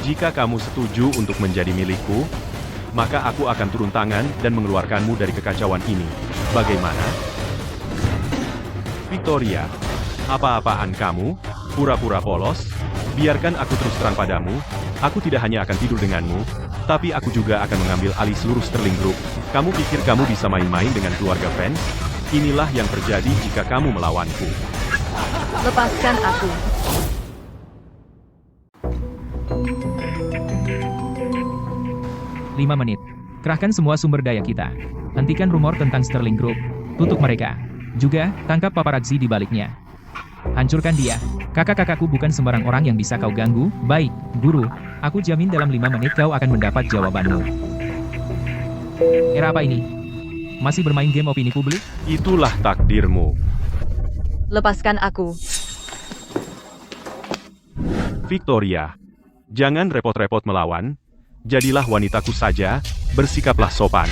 jika kamu setuju untuk menjadi milikku, maka aku akan turun tangan dan mengeluarkanmu dari kekacauan ini. Bagaimana? Victoria, apa-apaan kamu? Pura-pura polos? Biarkan aku terus terang padamu, aku tidak hanya akan tidur denganmu, tapi aku juga akan mengambil alih seluruh Sterling Group. Kamu pikir kamu bisa main-main dengan keluarga fans? Inilah yang terjadi jika kamu melawanku. Lepaskan aku. Lima menit. Kerahkan semua sumber daya kita. Hentikan rumor tentang Sterling Group. Tutup mereka. Juga, tangkap paparazzi di baliknya. Hancurkan dia. Kakak-kakakku bukan sembarang orang yang bisa kau ganggu. Baik, guru. Aku jamin dalam 5 menit kau akan mendapat jawabanmu. Era apa ini? Masih bermain game opini publik? Itulah takdirmu. Lepaskan aku. Victoria, jangan repot-repot melawan. Jadilah wanitaku saja, bersikaplah sopan.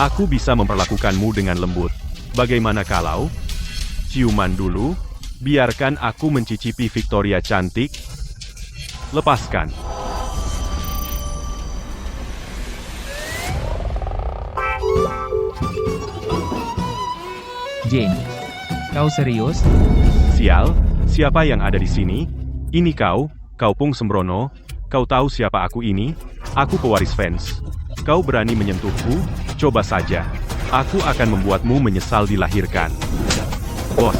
Aku bisa memperlakukanmu dengan lembut. Bagaimana kalau ciuman dulu? Biarkan aku mencicipi Victoria cantik. Lepaskan. Jane, kau serius? Sial, siapa yang ada di sini? Ini kau Pung Sembrono. Kau tahu siapa aku ini? Aku pewaris fans. Kau berani menyentuhku? Coba saja. Aku akan membuatmu menyesal dilahirkan. Bos.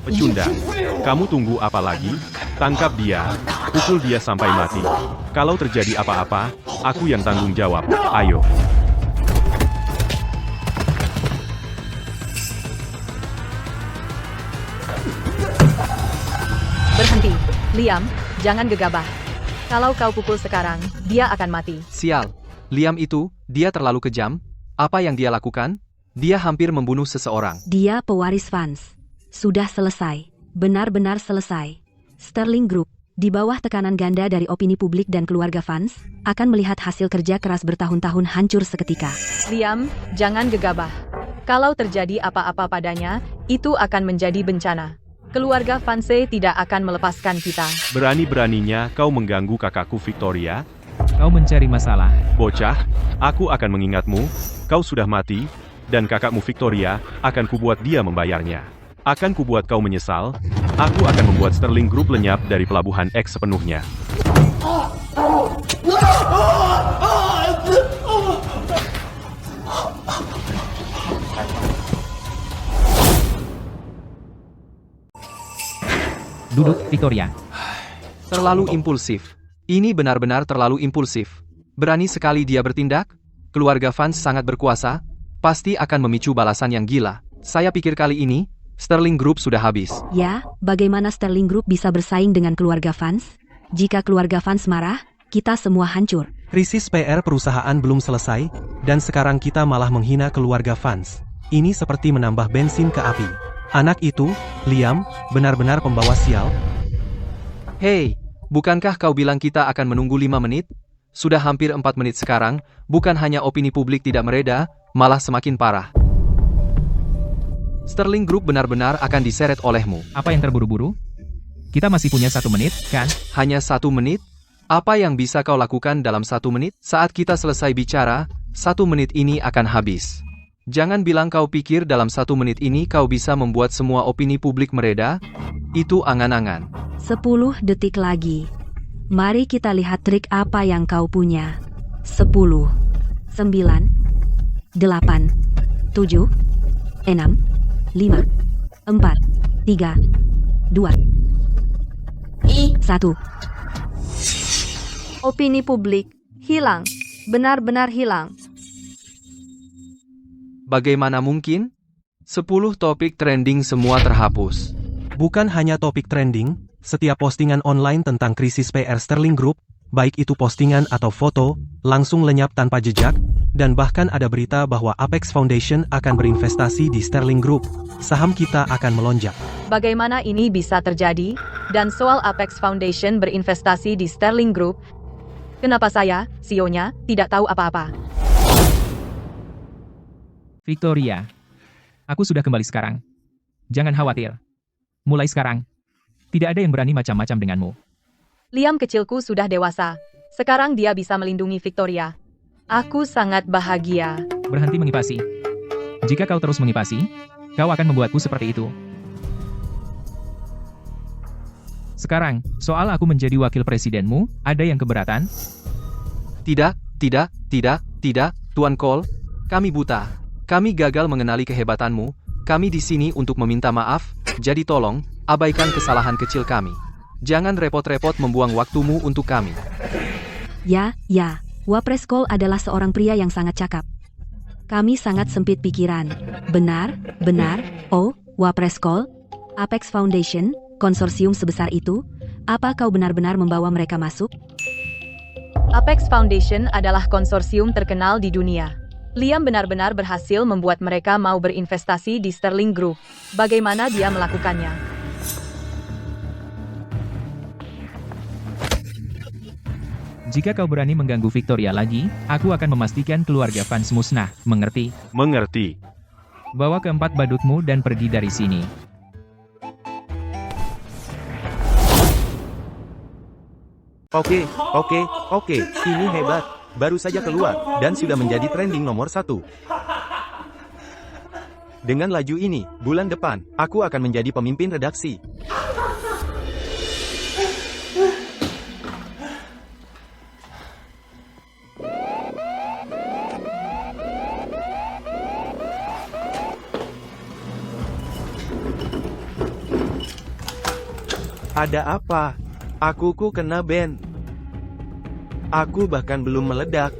Pecundang. Kamu tunggu apa lagi? Tangkap dia. Pukul dia sampai mati. Kalau terjadi apa-apa, aku yang tanggung jawab. Ayo. Berhenti. Liam, jangan gegabah. Kalau kau pukul sekarang, dia akan mati. Sial. Liam itu, dia terlalu kejam. Apa yang dia lakukan? Dia hampir membunuh seseorang. Dia pewaris fans. Sudah selesai. Benar-benar selesai. Sterling Group, di bawah tekanan ganda dari opini publik dan keluarga fans, akan melihat hasil kerja keras bertahun-tahun hancur seketika. Liam, jangan gegabah. Kalau terjadi apa-apa padanya, itu akan menjadi bencana. Keluarga Fanse tidak akan melepaskan kita. Berani-beraninya kau mengganggu kakakku Victoria? Kau mencari masalah. Bocah, aku akan mengingatmu. Kau sudah mati, dan kakakmu Victoria akan kubuat dia membayarnya. Akan kubuat kau menyesal. Aku akan membuat Sterling Group lenyap dari Pelabuhan X sepenuhnya. Duduk, Victoria. Terlalu impulsif. Ini benar-benar terlalu impulsif. Berani sekali dia bertindak? Keluarga fans sangat berkuasa, pasti akan memicu balasan yang gila. Saya pikir kali ini, Sterling Group sudah habis. Ya, bagaimana Sterling Group bisa bersaing dengan keluarga fans? Jika keluarga fans marah, kita semua hancur. Krisis PR perusahaan belum selesai, dan sekarang kita malah menghina keluarga fans. Ini seperti menambah bensin ke api. Anak itu, Liam, benar-benar pembawa sial. Hei, bukankah kau bilang kita akan menunggu 5 menit? Sudah hampir 4 menit sekarang, bukan hanya opini publik tidak mereda, malah semakin parah. Sterling Group benar-benar akan diseret olehmu. Apa yang terburu-buru? Kita masih punya 1 menit, kan? Hanya 1 menit? Apa yang bisa kau lakukan dalam 1 menit? Saat kita selesai bicara, 1 menit ini akan habis. Jangan bilang kau pikir dalam 1 menit ini kau bisa membuat semua opini publik mereda. Itu angan-angan. 10 detik lagi. Mari kita lihat trik apa yang kau punya. 10, 9, 8, 7, 6, 5, 4, 3, 2, 1. Opini publik hilang. Benar-benar hilang. Bagaimana mungkin? 10 topik trending semua terhapus. Bukan hanya topik trending, setiap postingan online tentang krisis PR Sterling Group, baik itu postingan atau foto, langsung lenyap tanpa jejak, dan bahkan ada berita bahwa Apex Foundation akan berinvestasi di Sterling Group. Saham kita akan melonjak. Bagaimana ini bisa terjadi? Dan soal Apex Foundation berinvestasi di Sterling Group, kenapa saya, CEO-nya, tidak tahu apa-apa? Victoria. Aku sudah kembali sekarang. Jangan khawatir. Mulai sekarang, tidak ada yang berani macam-macam denganmu. Liam kecilku sudah dewasa. Sekarang dia bisa melindungi Victoria. Aku sangat bahagia. Berhenti mengipasi. Jika kau terus mengipasi, kau akan membuatku seperti itu. Sekarang, soal aku menjadi wakil presidenmu, ada yang keberatan? Tidak, Tuan Cole. Kami buta. Kami gagal mengenali kehebatanmu. Kami di sini untuk meminta maaf, jadi tolong, abaikan kesalahan kecil kami. Jangan repot-repot membuang waktumu untuk kami. Ya, Wapres Cole adalah seorang pria yang sangat cakap. Kami sangat sempit pikiran. Benar, oh, Wapres Cole, Apex Foundation, konsorsium sebesar itu? Apa kau benar-benar membawa mereka masuk? Apex Foundation adalah konsorsium terkenal di dunia. Liam benar-benar berhasil membuat mereka mau berinvestasi di Sterling Group. Bagaimana dia melakukannya? Jika kau berani mengganggu Victoria lagi, aku akan memastikan keluarga Vance musnah, mengerti? Mengerti. Bawa keempat badutmu dan pergi dari sini. Oke, ini hebat. Baru saja keluar, dan sudah menjadi trending nomor 1. Dengan laju ini, bulan depan, aku akan menjadi pemimpin redaksi. Ada apa? Aku kena ban. Aku bahkan belum meledak.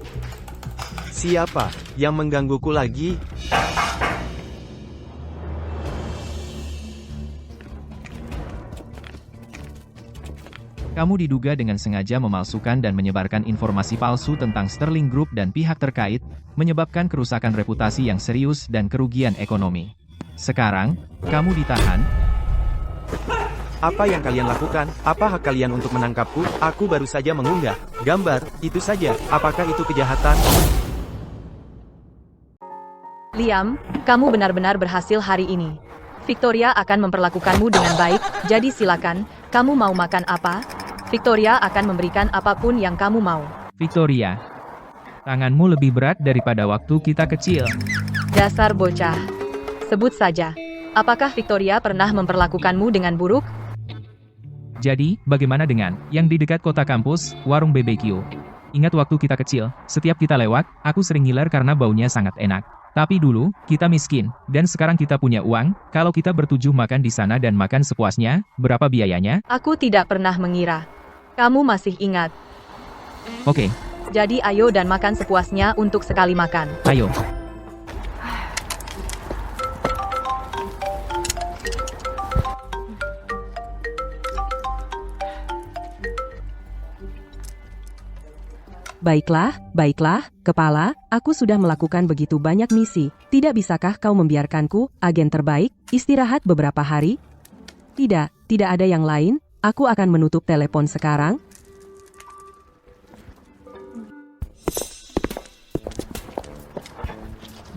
Siapa yang menggangguku lagi? Kamu diduga dengan sengaja memalsukan dan menyebarkan informasi palsu tentang Sterling Group dan pihak terkait, menyebabkan kerusakan reputasi yang serius dan kerugian ekonomi. Sekarang, kamu ditahan. Apa yang kalian lakukan? Apa hak kalian untuk menangkapku? Aku baru saja mengunggah gambar, itu saja. Apakah itu kejahatan? Liam, kamu benar-benar berhasil hari ini. Victoria akan memperlakukanmu dengan baik, jadi silakan, kamu mau makan apa? Victoria akan memberikan apapun yang kamu mau. Victoria, tanganmu lebih berat daripada waktu kita kecil. Dasar bocah. Sebut saja. Apakah Victoria pernah memperlakukanmu dengan buruk? Jadi, bagaimana dengan yang di dekat kota kampus, warung BBQ? Ingat waktu kita kecil, setiap kita lewat, aku sering ngiler karena baunya sangat enak. Tapi dulu, kita miskin, dan sekarang kita punya uang. Kalau kita bertujuh makan di sana dan makan sepuasnya, berapa biayanya? Aku tidak pernah mengira. Kamu masih ingat. Oke, Jadi ayo dan makan sepuasnya untuk sekali makan. ayo. Baiklah, kepala, aku sudah melakukan begitu banyak misi. Tidak bisakah kau membiarkanku, agen terbaik, istirahat beberapa hari? Tidak ada yang lain, aku akan menutup telepon sekarang.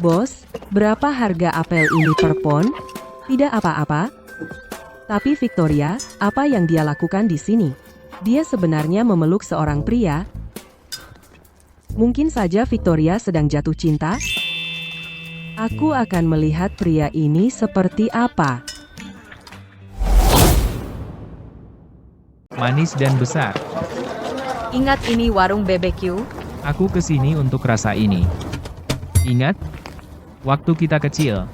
Bos, berapa harga apel ini per pon? Tidak apa-apa. Tapi Victoria, apa yang dia lakukan di sini? Dia sebenarnya memeluk seorang pria. Mungkin saja Victoria sedang jatuh cinta. Aku akan melihat pria ini seperti apa. Manis dan besar. Ingat ini warung BBQ? Aku kesini untuk rasa ini. Ingat? Waktu kita kecil.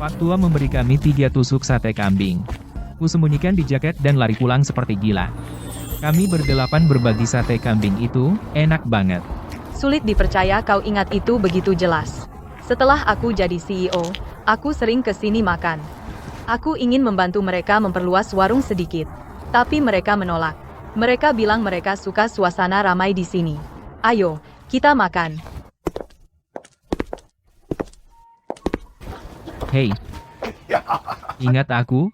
Pak tua memberi kami 3 tusuk sate kambing. Kusembunyikan di jaket dan lari pulang seperti gila. Kami berdelapan berbagi sate kambing itu, enak banget. Sulit dipercaya kau ingat itu begitu jelas. Setelah aku jadi CEO, aku sering ke sini makan. Aku ingin membantu mereka memperluas warung sedikit. Tapi mereka menolak. Mereka bilang mereka suka suasana ramai di sini. Ayo, kita makan. Hei. Ingat aku?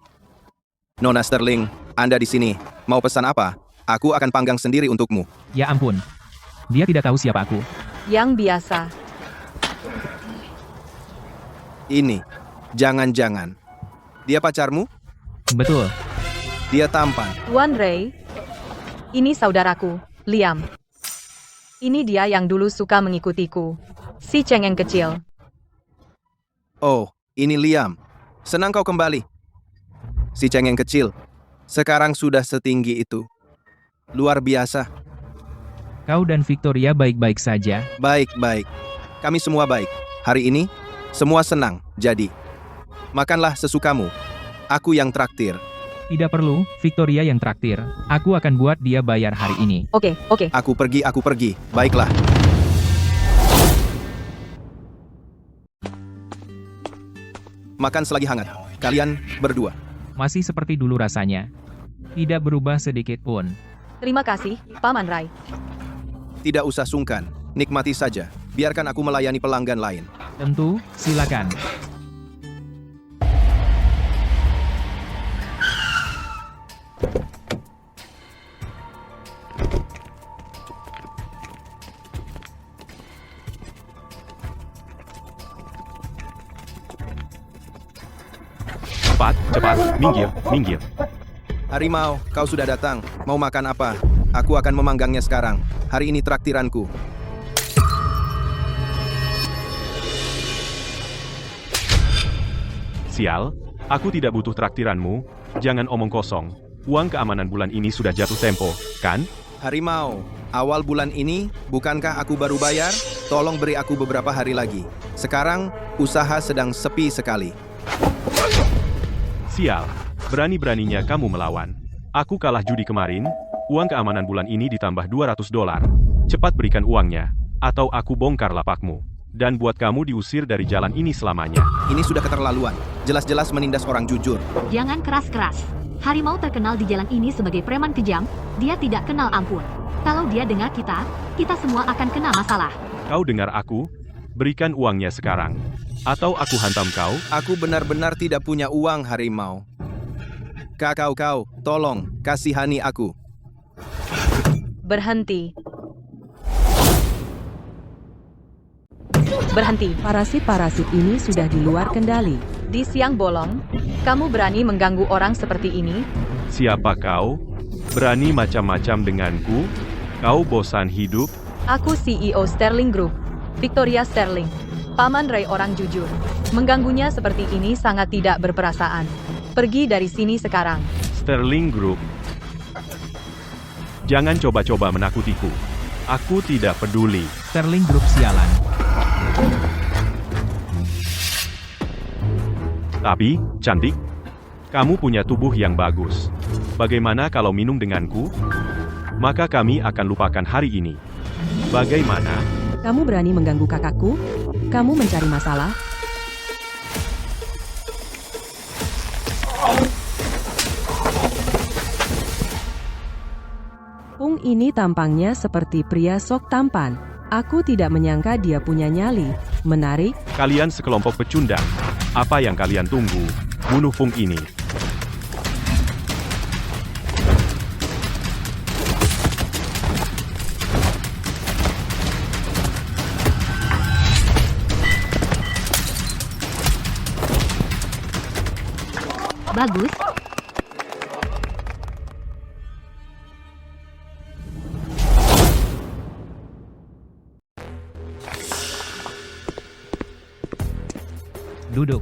Nona Sterling, Anda di sini. Mau pesan apa? Aku akan panggang sendiri untukmu. Ya ampun. Dia tidak tahu siapa aku. Yang biasa. Ini, jangan-jangan. Dia pacarmu? Betul. Dia tampan. Tuan Ray, ini saudaraku, Liam. Ini dia yang dulu suka mengikutiku. Si cengeng kecil. Oh, ini Liam. Senang kau kembali. Si cengeng kecil. Sekarang sudah setinggi itu. Luar biasa. Kau dan Victoria baik-baik saja. Baik-baik. Kami semua baik. Hari ini, semua senang. Jadi, makanlah sesukamu. Aku yang traktir. Tidak perlu, Victoria yang traktir. Aku akan buat dia bayar hari ini. Oke. Aku pergi. Baiklah. Makan selagi hangat. Kalian berdua. Masih seperti dulu rasanya. Tidak berubah sedikit pun. Terima kasih, Paman Rai. Tidak usah sungkan, nikmati saja. Biarkan aku melayani pelanggan lain. Tentu, silakan. Cepat, minggir, minggir. Harimau, kau sudah datang. Mau makan apa? Aku akan memanggangnya sekarang. Hari ini traktiranku. Sial, aku tidak butuh traktiranmu. Jangan omong kosong. Uang keamanan bulan ini sudah jatuh tempo, kan? Harimau, awal bulan ini, bukankah aku baru bayar? Tolong beri aku beberapa hari lagi. Sekarang, usaha sedang sepi sekali. Sial, berani-beraninya kamu melawan. Aku kalah judi kemarin, uang keamanan bulan ini ditambah $200. Cepat berikan uangnya, atau aku bongkar lapakmu. Dan buat kamu diusir dari jalan ini selamanya. Ini sudah keterlaluan. Jelas-jelas menindas orang jujur. Jangan keras-keras. Harimau terkenal di jalan ini sebagai preman kejam, dia tidak kenal ampun. Kalau dia dengar kita semua akan kena masalah. Kau dengar aku? Berikan uangnya sekarang. Atau aku hantam kau? Aku benar-benar tidak punya uang, Harimau. Kau, tolong, kasihani aku. Berhenti. Berhenti. Parasit-parasit ini sudah di luar kendali. Di siang bolong, kamu berani mengganggu orang seperti ini? Siapa kau? Berani macam-macam denganku? Kau bosan hidup? Aku CEO Sterling Group, Victoria Sterling. Paman Rai orang jujur. Mengganggunya seperti ini sangat tidak berperasaan. Pergi dari sini sekarang. Sterling Group. Jangan coba-coba menakutiku. Aku tidak peduli. Sterling Group sialan. Tapi, cantik, kamu punya tubuh yang bagus. Bagaimana kalau minum denganku? Maka kami akan lupakan hari ini. Bagaimana? Kamu berani mengganggu kakakku? Kamu mencari masalah? Pung ini tampangnya seperti pria sok tampan. Aku tidak menyangka dia punya nyali. Menarik. Kalian sekelompok pecundang. Apa yang kalian tunggu? Bunuh Pung ini. Bagus. Duduk.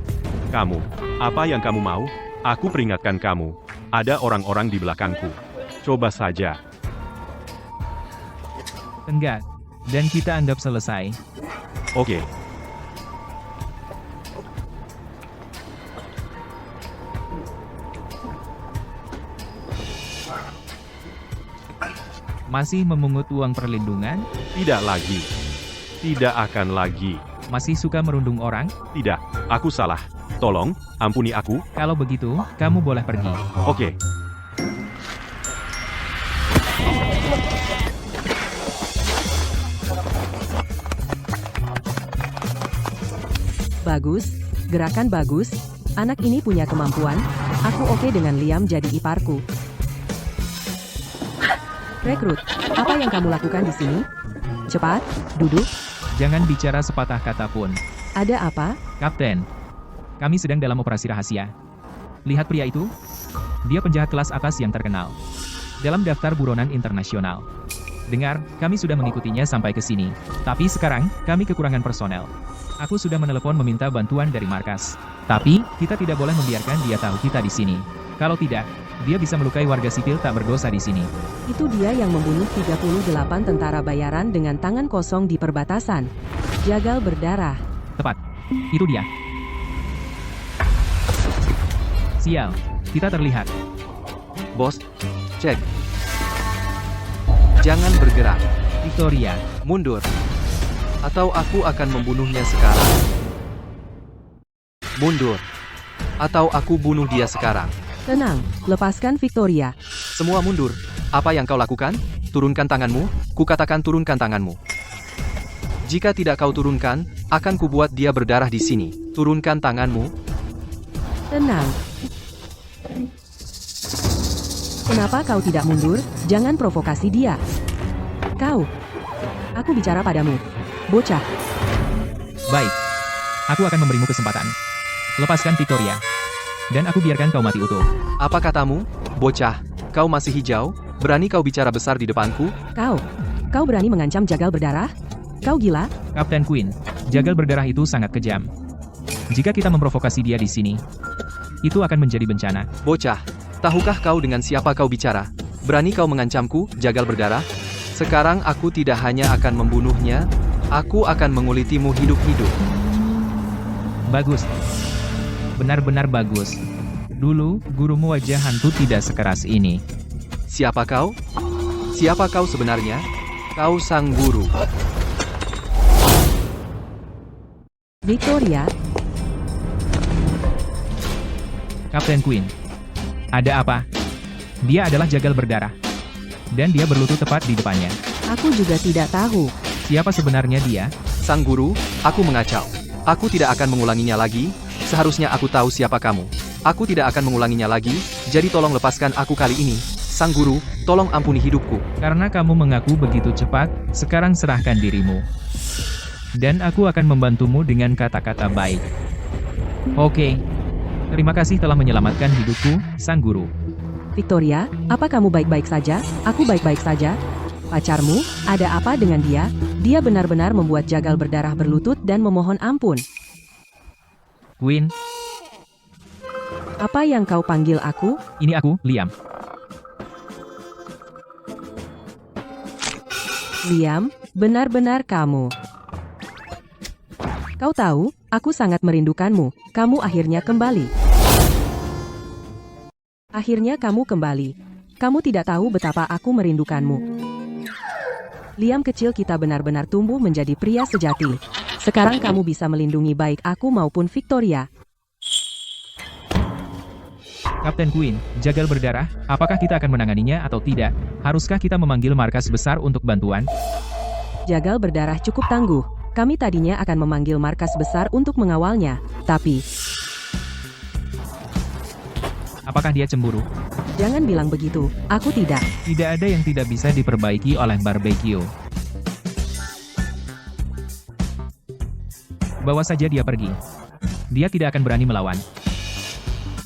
Kamu, apa yang kamu mau? Aku peringatkan kamu. Ada orang-orang di belakangku. Coba saja. Enggak. Dan kita anggap selesai. Oke. Masih memungut uang perlindungan? Tidak lagi. Tidak akan lagi. Masih suka merundung orang? Tidak, aku salah. Tolong, ampuni aku. Kalau begitu, kamu boleh pergi. Oke. Bagus, gerakan bagus. Anak ini punya kemampuan. Aku oke dengan Liam jadi iparku. Rekrut, apa yang kamu lakukan di sini? Cepat, duduk. Jangan bicara sepatah kata pun. Ada apa? Kapten, kami sedang dalam operasi rahasia. Lihat pria itu? Dia penjahat kelas atas yang terkenal. Dalam daftar buronan internasional. Dengar, kami sudah mengikutinya sampai ke sini. Tapi sekarang, kami kekurangan personel. Aku sudah menelepon meminta bantuan dari markas. Tapi, kita tidak boleh membiarkan dia tahu kita di sini. Kalau tidak, dia bisa melukai warga sipil tak berdosa di sini. Itu dia yang membunuh 38 tentara bayaran dengan tangan kosong di perbatasan. Jagal berdarah. Tepat. Itu dia. Sial, kita terlihat. Bos, cek. Jangan bergerak. Victoria, Mundur. Atau aku akan membunuhnya sekarang. Mundur. Atau aku bunuh dia sekarang. Tenang, lepaskan Victoria. Semua mundur. Apa yang kau lakukan? Turunkan tanganmu, kukatakan turunkan tanganmu. Jika tidak kau turunkan, akan kubuat dia berdarah di sini. Turunkan tanganmu. Tenang. Kenapa kau tidak mundur? Jangan provokasi dia. Kau. Aku bicara padamu. Bocah. Baik. Aku akan memberimu kesempatan. Lepaskan Victoria. Dan aku biarkan kau mati utuh. Apa katamu? Bocah, kau masih hijau? Berani kau bicara besar di depanku? Kau berani mengancam jagal berdarah? Kau gila? Kapten Queen, jagal berdarah itu sangat kejam. Jika kita memprovokasi dia di sini, itu akan menjadi bencana. Bocah, tahukah kau dengan siapa kau bicara? Berani kau mengancamku, jagal berdarah? Sekarang aku tidak hanya akan membunuhnya, aku akan mengulitimu hidup-hidup. Bagus. Benar-benar bagus. Dulu, gurumu wajah hantu tidak sekeras ini. Siapa kau? Siapa kau sebenarnya? Kau sang guru. Victoria, Kapten Queen. Ada apa? Dia adalah jagal berdarah. Dan dia berlutut tepat di depannya. aku juga tidak tahu. Siapa sebenarnya dia? Sang guru, aku mengacau. Aku tidak akan mengulanginya lagi, seharusnya aku tahu siapa kamu. Aku tidak akan mengulanginya lagi, jadi tolong lepaskan aku kali ini. Sang guru, tolong ampuni hidupku. Karena kamu mengaku begitu cepat, sekarang serahkan dirimu. Dan aku akan membantumu dengan kata-kata baik. Oke. Terima kasih telah menyelamatkan hidupku, sang guru. Victoria, apa kamu baik-baik saja? Aku baik-baik saja. Pacarmu, ada apa dengan dia? Dia benar-benar membuat jagal berdarah berlutut dan memohon ampun. Queen, Apa yang kau panggil aku? ini aku, Liam. Liam, benar-benar kamu. Kau tahu, aku sangat merindukanmu. Kamu akhirnya kembali. Akhirnya kamu kembali. Kamu tidak tahu betapa aku merindukanmu. Liam kecil, kita benar-benar tumbuh menjadi pria sejati. Sekarang kamu bisa melindungi baik aku maupun Victoria. Kapten Queen, jagal berdarah, apakah kita akan menanganinya atau tidak? Haruskah kita memanggil markas besar untuk bantuan? Jagal berdarah cukup tangguh. Kami tadinya akan memanggil markas besar untuk mengawalnya, tapi Apakah dia cemburu? jangan bilang begitu. Aku tidak. Tidak ada yang tidak bisa diperbaiki oleh barbecue. Bawa saja dia pergi. Dia tidak akan berani melawan.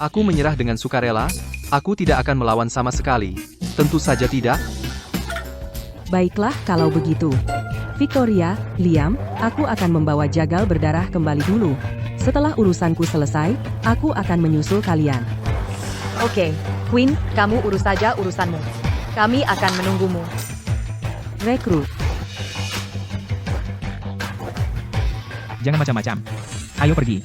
Aku menyerah dengan sukarela, aku tidak akan melawan sama sekali. Tentu saja tidak. Baiklah kalau begitu. Victoria, Liam, aku akan membawa jagal berdarah kembali dulu. Setelah urusanku selesai, aku akan menyusul kalian. Oke, Queen, kamu urus saja urusanmu. Kami akan menunggumu. Rekrut. Jangan macam-macam. Ayo pergi.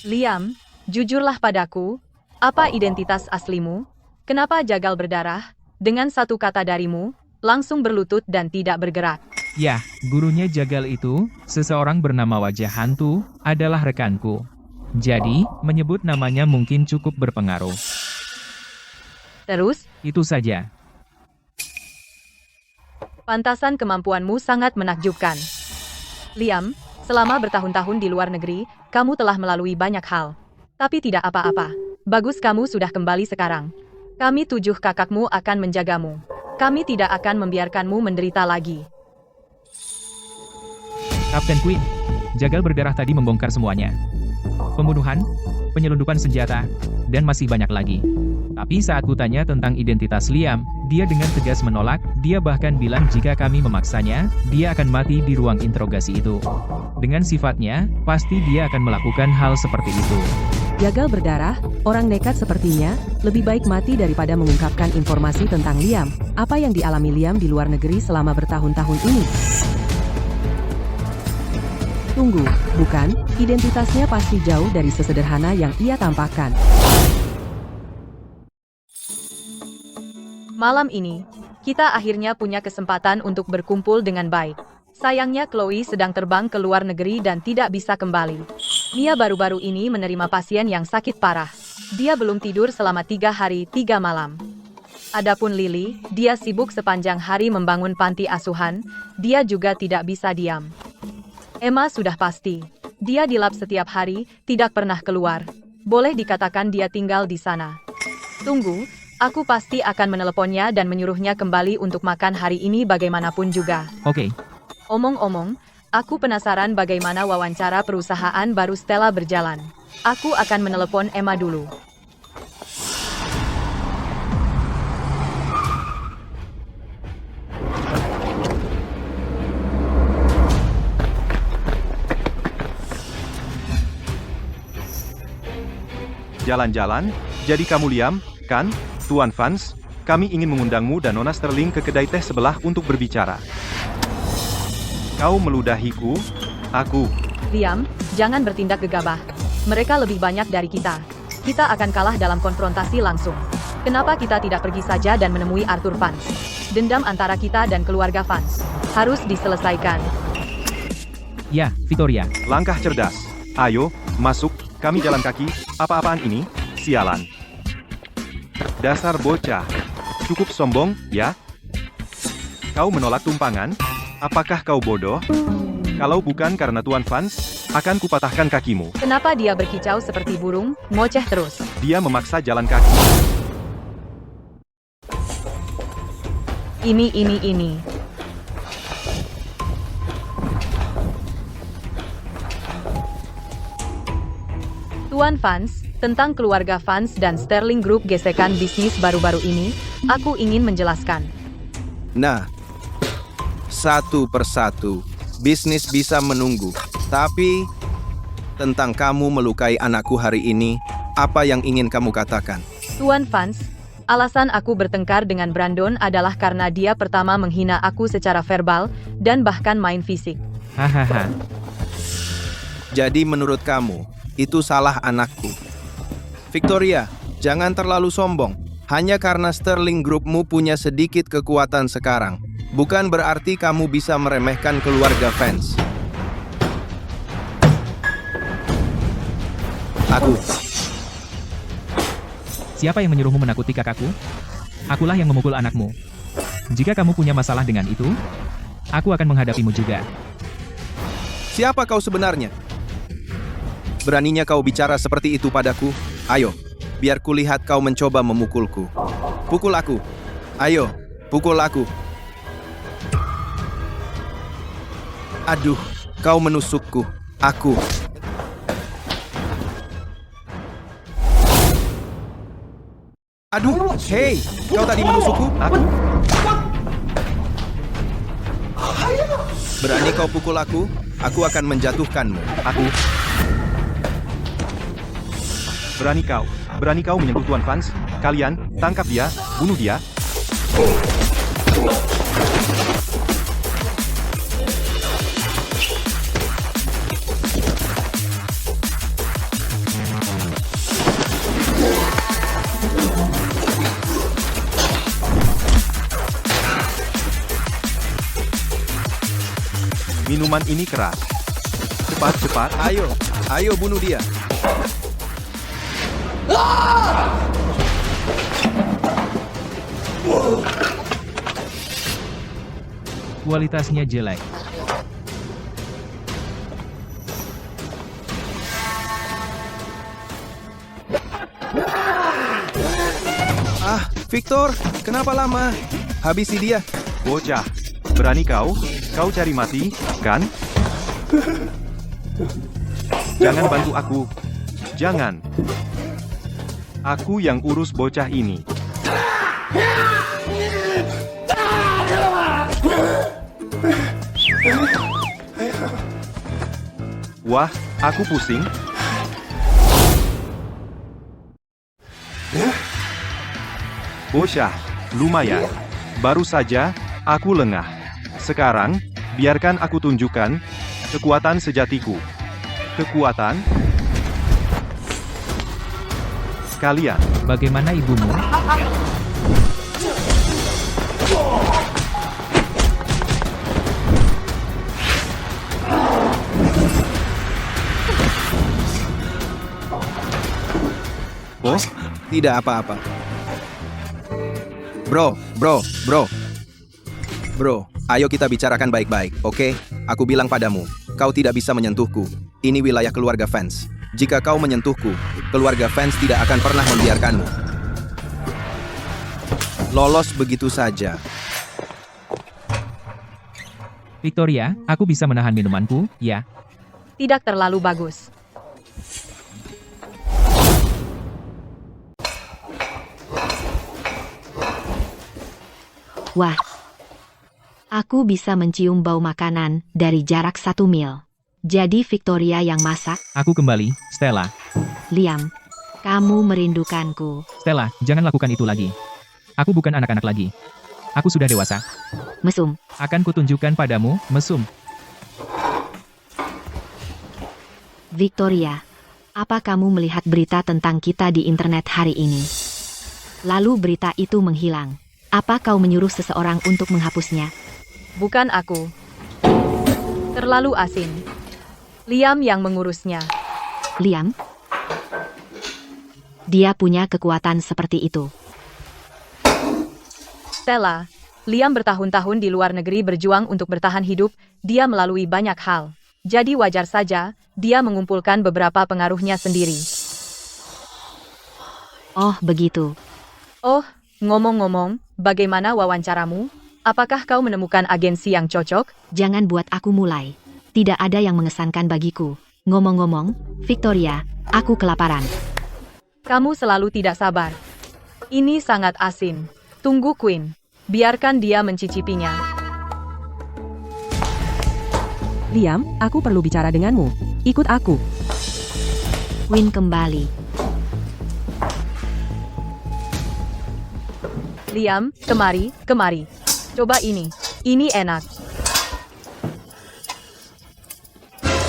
Liam, jujurlah padaku, apa identitas aslimu? Kenapa jagal berdarah? Dengan satu kata darimu, langsung berlutut dan tidak bergerak. Ya, gurunya jagal itu, seseorang bernama wajah hantu, adalah rekanku. Jadi, menyebut namanya mungkin cukup berpengaruh. Terus, Itu saja. pantasan kemampuanmu sangat menakjubkan. Liam, selama bertahun-tahun di luar negeri, kamu telah melalui banyak hal. Tapi tidak apa-apa. Bagus kamu sudah kembali sekarang. Kami 7 kakakmu akan menjagamu. Kami tidak akan membiarkanmu menderita lagi. Kapten Queen, jagal berdarah tadi membongkar semuanya. Pembunuhan, penyelundupan senjata, dan masih banyak lagi. Tapi saat kutanya tentang identitas Liam, dia dengan tegas menolak, dia bahkan bilang jika kami memaksanya, dia akan mati di ruang interogasi itu. Dengan sifatnya, pasti dia akan melakukan hal seperti itu. Jagal berdarah, orang nekat sepertinya, lebih baik mati daripada mengungkapkan informasi tentang Liam. Apa yang dialami Liam di luar negeri selama bertahun-tahun ini? Tunggu, bukan? Identitasnya pasti jauh dari sesederhana yang ia tampakkan. Malam ini, kita akhirnya punya kesempatan untuk berkumpul dengan baik. Sayangnya Chloe sedang terbang ke luar negeri dan tidak bisa kembali. Mia baru-baru ini menerima pasien yang sakit parah. Dia belum tidur selama 3 hari 3 malam. Adapun Lily, dia sibuk sepanjang hari membangun panti asuhan, dia juga tidak bisa diam. Emma sudah pasti. Dia di lab setiap hari, tidak pernah keluar. Boleh dikatakan dia tinggal di sana. Tunggu, aku pasti akan meneleponnya dan menyuruhnya kembali untuk makan hari ini bagaimanapun juga. Oke. Omong-omong, aku penasaran bagaimana wawancara perusahaan baru Stella berjalan. Aku akan menelepon Emma dulu. Jalan-jalan, jadi kamu Liam, kan? Tuan Vance, kami ingin mengundangmu dan Nona Sterling ke kedai teh sebelah untuk berbicara. Kau meludahiku? Aku. Liam, jangan bertindak gegabah. Mereka lebih banyak dari kita. Kita akan kalah dalam konfrontasi langsung. Kenapa kita tidak pergi saja dan menemui Arthur Vance? Dendam antara kita dan keluarga Vance harus diselesaikan. Ya, Victoria. Langkah cerdas. Ayo, masuk, kami jalan kaki. Apa-apaan ini? Sialan. Dasar bocah. Cukup sombong, ya? Kau menolak tumpangan? Apakah kau bodoh? Kalau bukan karena Tuan Vance, akan kupatahkan kakimu. Kenapa dia berkicau seperti burung, ngoceh terus? Dia memaksa jalan kaki. Ini. Tuan Vance, tentang keluarga Vance dan Sterling Group gesekan bisnis baru-baru ini, aku ingin menjelaskan. Nah, satu persatu, bisnis bisa menunggu. Tapi, tentang kamu melukai anakku hari ini, apa yang ingin kamu katakan? Tuan Vance, alasan aku bertengkar dengan Brandon adalah karena dia pertama menghina aku secara verbal, dan bahkan main fisik. Hahaha. Jadi menurut kamu, itu salah anakku. Victoria, jangan terlalu sombong. Hanya karena Sterling Groupmu punya sedikit kekuatan sekarang, bukan berarti kamu bisa meremehkan keluarga Vance. Aku. Siapa yang menyuruhmu menakuti kakakku? Akulah yang memukul anakmu. Jika kamu punya masalah dengan itu, aku akan menghadapimu juga. Siapa kau sebenarnya? Beraninya kau bicara seperti itu padaku? Ayo, biar kulihat kau mencoba memukulku. Pukul aku. Ayo, pukul aku. Aduh, kau menusukku. Aku. Aduh, hei, kau tadi menusukku? Aku? Berani kau pukul aku akan menjatuhkanmu. Aku. Berani kau menyentuh Tuan Vance? Kalian, tangkap dia, bunuh dia. Minuman ini keras. Cepat. Ayo bunuh dia. Kualitasnya jelek. Victor, kenapa lama? Habisi dia. Bocah, berani kau? Kau cari mati, kan? Jangan bantu aku. Jangan. Aku yang urus bocah ini. Wah, aku pusing. Bocah, lumayan. Baru saja, aku lengah. Sekarang, biarkan aku tunjukkan kekuatan sejatiku. Kekuatan kalian. Bagaimana ibumu? Oh, tidak apa-apa. Bro, ayo kita bicarakan baik-baik, oke? Aku bilang padamu, kau tidak bisa menyentuhku. Ini wilayah keluarga fans. Jika kau menyentuhku, keluarga fans tidak akan pernah membiarkanmu lolos begitu saja. Victoria, aku bisa menahan minumanku, ya? Tidak terlalu bagus. Wah. Aku bisa mencium bau makanan dari jarak 1 mil. Jadi Victoria yang masak? Aku kembali, Stella. Liam, kamu merindukanku. Stella, jangan lakukan itu lagi. Aku bukan anak-anak lagi. Aku sudah dewasa. Mesum. Akan kutunjukkan padamu, mesum. Victoria, apa kamu melihat berita tentang kita di internet hari ini? Lalu berita itu menghilang. Apa kau menyuruh seseorang untuk menghapusnya? Bukan aku. Terlalu asin. Liam yang mengurusnya. Liam? Dia punya kekuatan seperti itu. Stella, Liam bertahun-tahun di luar negeri berjuang untuk bertahan hidup, dia melalui banyak hal. Jadi wajar saja, dia mengumpulkan beberapa pengaruhnya sendiri. Oh, begitu. Oh, ngomong-ngomong, bagaimana wawancaramu? Apakah kau menemukan agensi yang cocok? Jangan buat aku mulai. Tidak ada yang mengesankan bagiku. Ngomong-ngomong, Victoria, aku kelaparan. Kamu selalu tidak sabar. Ini sangat asin. Tunggu Queen. Biarkan dia mencicipinya. Liam, aku perlu bicara denganmu. Ikut aku. Queen kembali. Liam, kemari. Coba ini. Ini enak.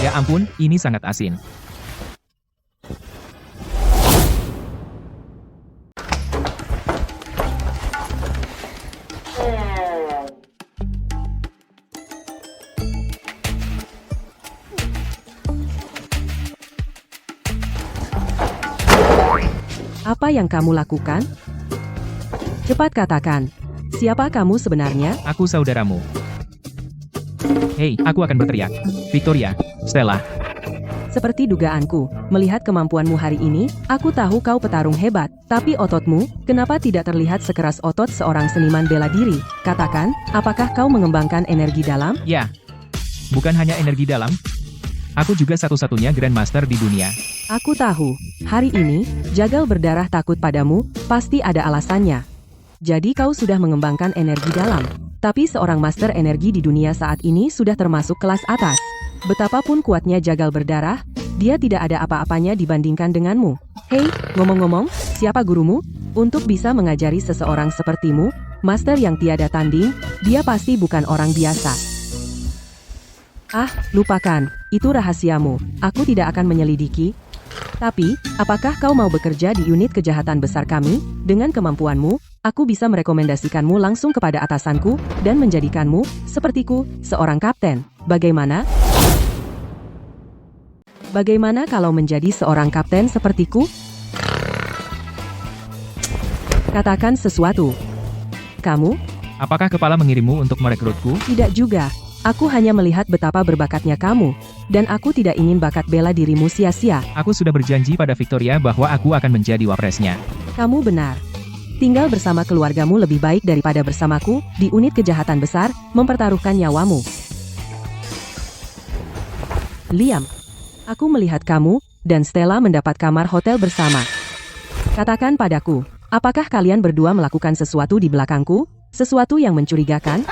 Ya ampun, ini sangat asin. Apa yang kamu lakukan? Cepat katakan. Siapa kamu sebenarnya? Aku saudaramu. Hei, aku akan berteriak. Victoria, Stella. Seperti dugaanku, melihat kemampuanmu hari ini, aku tahu kau petarung hebat. Tapi ototmu, kenapa tidak terlihat sekeras otot seorang seniman bela diri? Katakan, apakah kau mengembangkan energi dalam? Ya. Bukan hanya energi dalam. Aku juga satu-satunya Grandmaster di dunia. Aku tahu, hari ini, jagal berdarah takut padamu, pasti ada alasannya. Jadi kau sudah mengembangkan energi dalam. Tapi seorang master energi di dunia saat ini sudah termasuk kelas atas. Betapapun kuatnya jagal berdarah, dia tidak ada apa-apanya dibandingkan denganmu. Hei, ngomong-ngomong, siapa gurumu? Untuk bisa mengajari seseorang sepertimu, master yang tiada tanding, dia pasti bukan orang biasa. Ah, lupakan, itu rahasiamu, aku tidak akan menyelidiki. Tapi, apakah kau mau bekerja di unit kejahatan besar kami? Dengan kemampuanmu, aku bisa merekomendasikanmu langsung kepada atasanku, dan menjadikanmu, sepertiku, seorang kapten. Bagaimana? Bagaimana kalau menjadi seorang kapten sepertiku? Katakan sesuatu. Kamu? Apakah kepala mengirimmu untuk merekrutku? Tidak juga. Aku hanya melihat betapa berbakatnya kamu, dan aku tidak ingin bakat bela dirimu sia-sia. Aku sudah berjanji pada Victoria bahwa aku akan menjadi wapresnya. Kamu benar. Tinggal bersama keluargamu lebih baik daripada bersamaku, di unit kejahatan besar, mempertaruhkan nyawamu. Liam, aku melihat kamu, dan Stella mendapat kamar hotel bersama. Katakan padaku, apakah kalian berdua melakukan sesuatu di belakangku? Sesuatu yang mencurigakan?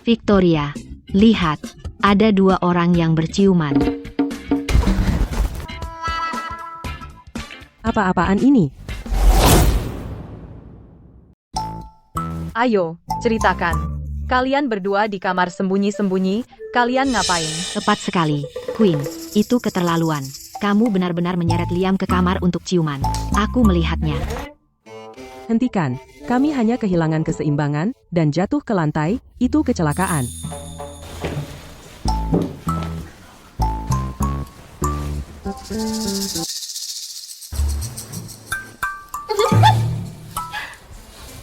Victoria, lihat, ada 2 orang yang berciuman. Apa-apaan ini? Ayo, ceritakan. Kalian berdua di kamar sembunyi-sembunyi, kalian ngapain? Tepat sekali, Queen, itu keterlaluan. Kamu benar-benar menyeret Liam ke kamar untuk ciuman. Aku melihatnya. Hentikan. Kami hanya kehilangan keseimbangan dan jatuh ke lantai, itu kecelakaan.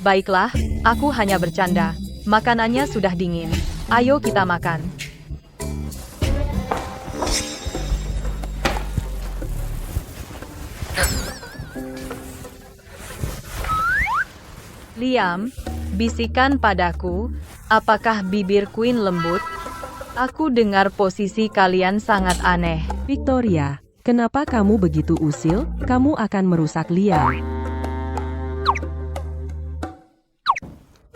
Baiklah, aku hanya bercanda. Makanannya sudah dingin. Ayo kita makan. Liam, bisikan padaku, apakah bibir Queen lembut? Aku dengar posisi kalian sangat aneh. Victoria, kenapa kamu begitu usil? Kamu akan merusak Liam.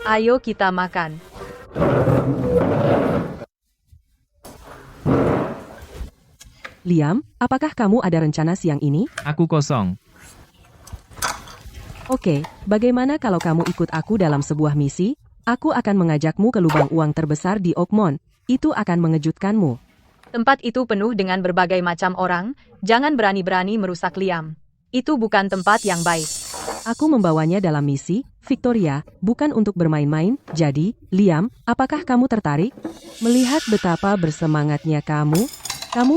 Ayo kita makan. Liam, apakah kamu ada rencana siang ini? Aku kosong. Oke, bagaimana kalau kamu ikut aku dalam sebuah misi? Aku akan mengajakmu ke lubang uang terbesar di Oakmont. Itu akan mengejutkanmu. Tempat itu penuh dengan berbagai macam orang. Jangan berani-berani merusak Liam. Itu bukan tempat yang baik. Aku membawanya dalam misi, Victoria, bukan untuk bermain-main. Jadi, Liam, apakah kamu tertarik? Melihat betapa bersemangatnya kamu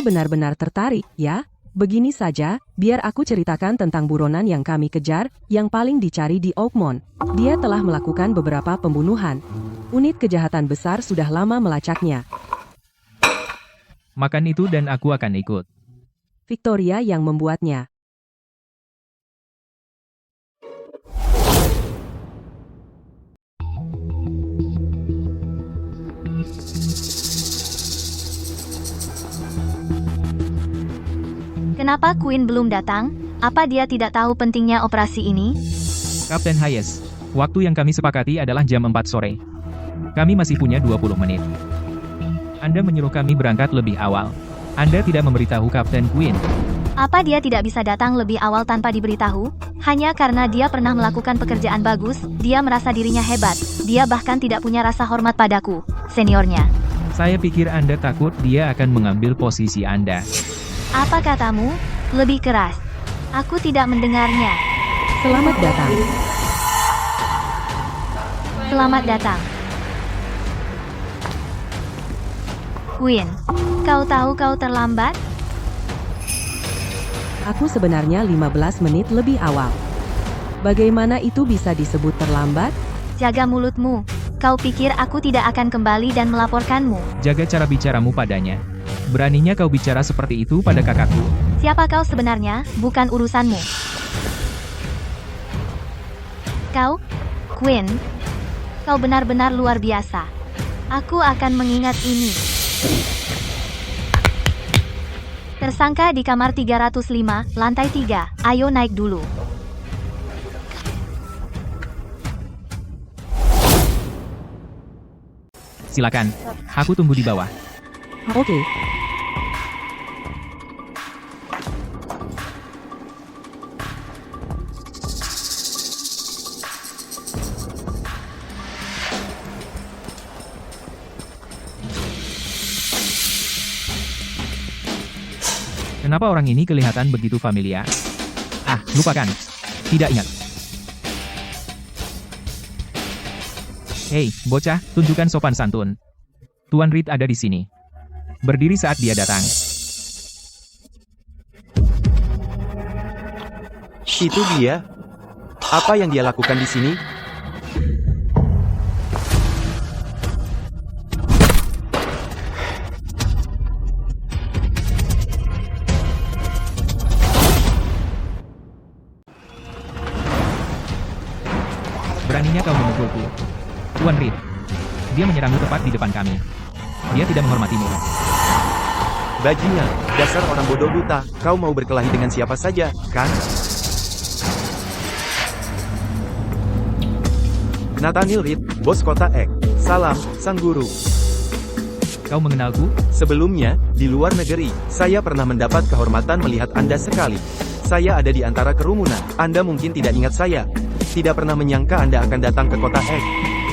benar-benar tertarik, ya? Begini saja, biar aku ceritakan tentang buronan yang kami kejar, yang paling dicari di Oakmont. Dia telah melakukan beberapa pembunuhan. Unit kejahatan besar sudah lama melacaknya. Makan itu dan aku akan ikut. Victoria yang membuatnya. Kenapa Queen belum datang? Apa dia tidak tahu pentingnya operasi ini? Kapten Hayes, waktu yang kami sepakati adalah jam 4 sore. Kami masih punya 20 menit. Anda menyuruh kami berangkat lebih awal. Anda tidak memberitahu Kapten Queen. Apa dia tidak bisa datang lebih awal tanpa diberitahu? Hanya karena dia pernah melakukan pekerjaan bagus, dia merasa dirinya hebat. Dia bahkan tidak punya rasa hormat padaku, seniornya. Saya pikir Anda takut dia akan mengambil posisi Anda. Apa katamu? Lebih keras. Aku tidak mendengarnya. Selamat datang. Selamat datang. Queen, kau tahu kau terlambat? Aku sebenarnya 15 menit lebih awal. Bagaimana itu bisa disebut terlambat? Jaga mulutmu. Kau pikir aku tidak akan kembali dan melaporkanmu? Jaga cara bicaramu padanya. Beraninya kau bicara seperti itu pada kakakku. Siapa kau sebenarnya? Bukan urusanmu. Kau, Queen, kau benar-benar luar biasa. Aku akan mengingat ini. Tersangka di kamar 305, lantai 3. Ayo naik dulu. Silakan. Aku tunggu di bawah. Oke. Kenapa orang ini kelihatan begitu familiar? Ah, lupakan. Tidak ingat. Hei, bocah, tunjukkan sopan santun. Tuan Reed ada di sini. Berdiri saat dia datang. Itu dia. Apa yang dia lakukan di sini? Beraninya kau memukulku. Tuan Reed. Dia menyerangmu tepat di depan kami. Dia tidak menghormatimu. Bajingan, dasar orang bodoh buta. Kau mau berkelahi dengan siapa saja, kan? Nathaniel Reed, bos kota X. Salam, sang guru. Kau mengenalku? Sebelumnya, di luar negeri, saya pernah mendapat kehormatan melihat Anda sekali. Saya ada di antara kerumunan. Anda mungkin tidak ingat saya. Tidak pernah menyangka Anda akan datang ke kota X.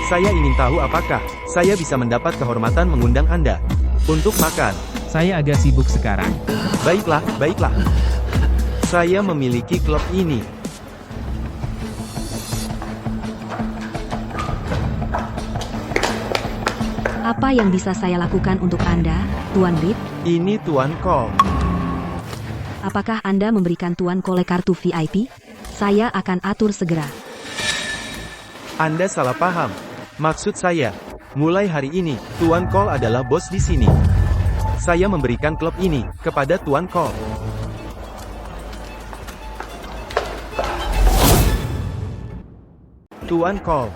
Saya ingin tahu apakah saya bisa mendapat kehormatan mengundang Anda untuk makan. Saya agak sibuk sekarang. Baiklah, baiklah. Saya memiliki klub ini. Apa yang bisa saya lakukan untuk Anda, Tuan Reed? Ini Tuan Cole. Apakah Anda memberikan Tuan Cole kartu VIP? Saya akan atur segera. Anda salah paham. Maksud saya, mulai hari ini, Tuan Cole adalah bos di sini. Saya memberikan klub ini kepada Tuan Cole. Tuan Cole,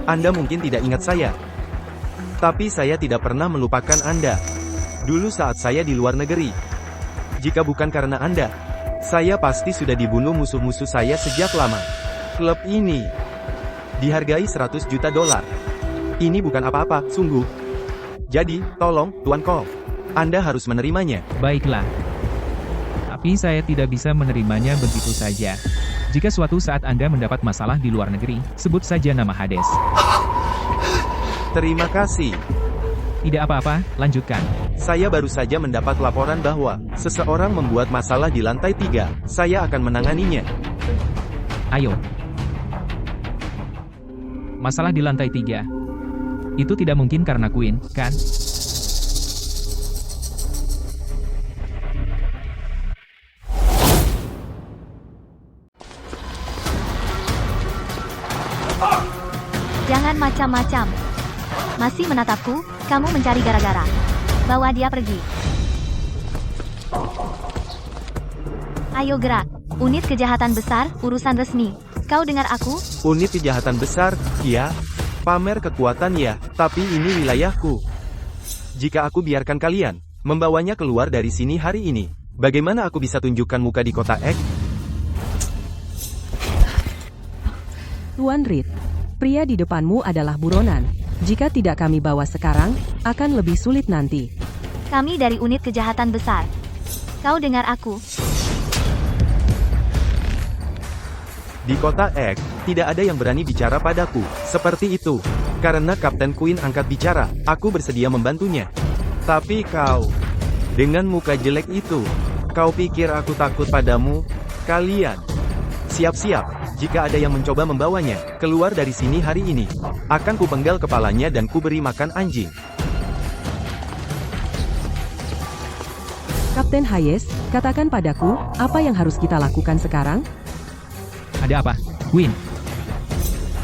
Anda mungkin tidak ingat saya. Tapi saya tidak pernah melupakan Anda. Dulu saat saya di luar negeri. Jika bukan karena Anda, saya pasti sudah dibunuh musuh-musuh saya sejak lama. Klub ini dihargai 100 juta dolar. Ini bukan apa-apa, sungguh. Jadi, tolong, Tuan Cole, Anda harus menerimanya. Baiklah. Tapi saya tidak bisa menerimanya begitu saja. Jika suatu saat Anda mendapat masalah di luar negeri, sebut saja nama Hades. Terima kasih. Tidak apa-apa, lanjutkan. Saya baru saja mendapat laporan bahwa seseorang membuat masalah di lantai 3. Saya akan menanganinya. Ayo. Masalah di lantai 3. Itu tidak mungkin karena Queen, kan? Jangan macam-macam. Masih menatapku, kamu mencari gara-gara. Bawa dia pergi. Ayo gerak. Unit kejahatan besar, urusan resmi. Kau dengar aku? Unit kejahatan besar, ya. Pamer kekuatan ya, tapi ini wilayahku. Jika aku biarkan kalian membawanya keluar dari sini hari ini, bagaimana aku bisa tunjukkan muka di kota X? Tuan Reed, pria di depanmu adalah buronan. Jika tidak kami bawa sekarang, akan lebih sulit nanti. Kami dari unit kejahatan besar. Kau dengar aku? Di kota X, tidak ada yang berani bicara padaku. Seperti itu. Karena Kapten Queen angkat bicara, aku bersedia membantunya. Tapi kau, dengan muka jelek itu, kau pikir aku takut padamu? Kalian, siap-siap. Jika ada yang mencoba membawanya keluar dari sini hari ini, akan kupenggal kepalanya dan kuberi makan anjing. Kapten Hayes, katakan padaku, apa yang harus kita lakukan sekarang? Ada apa, Queen?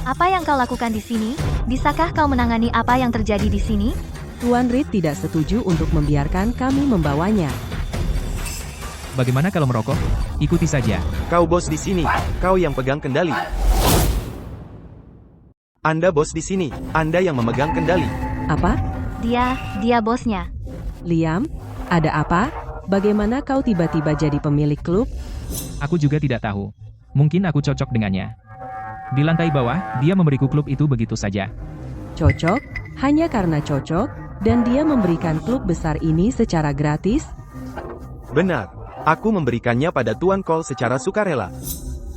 Apa yang kau lakukan di sini? Bisakah kau menangani apa yang terjadi di sini? Tuan Reed tidak setuju untuk membiarkan kami membawanya. Bagaimana kalau merokok? Ikuti saja. Kau bos di sini, kau yang pegang kendali. Anda bos di sini, Anda yang memegang kendali. Apa? Dia bosnya. Liam, ada apa? Bagaimana kau tiba-tiba jadi pemilik klub? Aku juga tidak tahu. Mungkin aku cocok dengannya. Di lantai bawah, dia memberiku klub itu begitu saja. Cocok? Hanya karena cocok, dan dia memberikan klub besar ini secara gratis? Benar. Aku memberikannya pada Tuan Cole secara sukarela.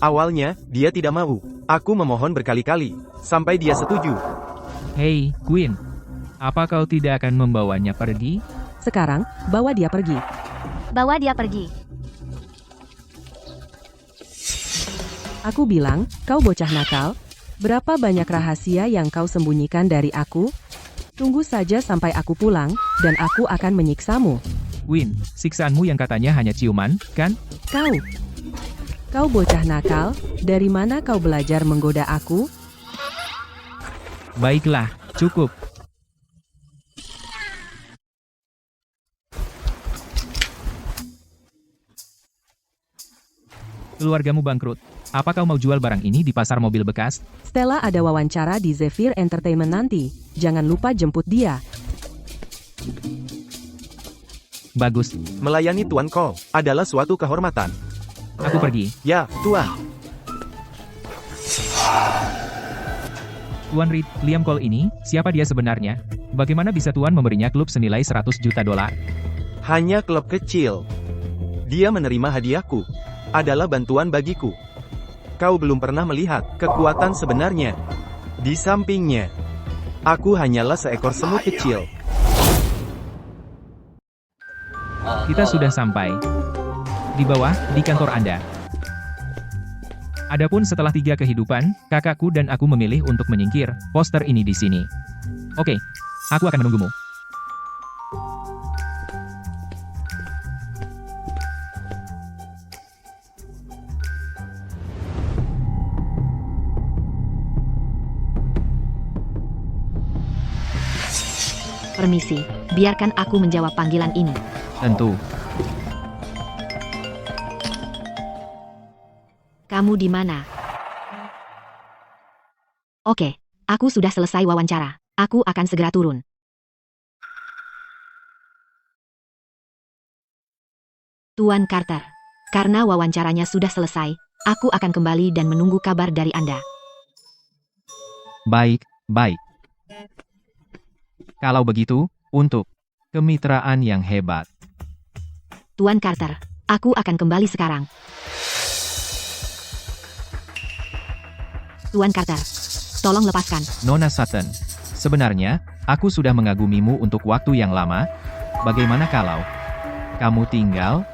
Awalnya, dia tidak mau. Aku memohon berkali-kali, sampai dia setuju. Hei, Queen. Apa kau tidak akan membawanya pergi? Sekarang, bawa dia pergi. Bawa dia pergi. Aku bilang, kau bocah nakal. Berapa banyak rahasia yang kau sembunyikan dari aku? Tunggu saja sampai aku pulang, dan aku akan menyiksamu. Queen, siksaanmu yang katanya hanya ciuman, kan? Kau bocah nakal, dari mana kau belajar menggoda aku? Baiklah, cukup. Keluargamu bangkrut. Apa kau mau jual barang ini di pasar mobil bekas? Stella ada wawancara di Zephyr Entertainment nanti. Jangan lupa jemput dia. Bagus. Melayani Tuan Cole adalah suatu kehormatan. Aku pergi. Ya, Tuan. Tuan Reed, Liam Cole ini, siapa dia sebenarnya? Bagaimana bisa Tuan memberinya klub senilai 100 juta dolar? Hanya klub kecil. Dia menerima hadiahku. Adalah bantuan bagiku. Kau belum pernah melihat kekuatan sebenarnya. Di sampingnya, aku hanyalah seekor semut kecil. Kita sudah sampai. Di bawah, di kantor Anda. Adapun setelah 3 kehidupan, kakakku dan aku memilih untuk menyingkir poster ini di sini. Oke. Aku akan menunggumu. Permisi, biarkan aku menjawab panggilan ini. Tentu. Kamu di mana? Oke, aku sudah selesai wawancara. Aku akan segera turun. Tuan Carter, karena wawancaranya sudah selesai, aku akan kembali dan menunggu kabar dari Anda. Baik, baik. Kalau begitu, untuk kemitraan yang hebat. Tuan Carter, aku akan kembali sekarang. Tuan Carter, tolong lepaskan. Nona Sutton, sebenarnya, aku sudah mengagumimu untuk waktu yang lama. Bagaimana kalau kamu tinggal?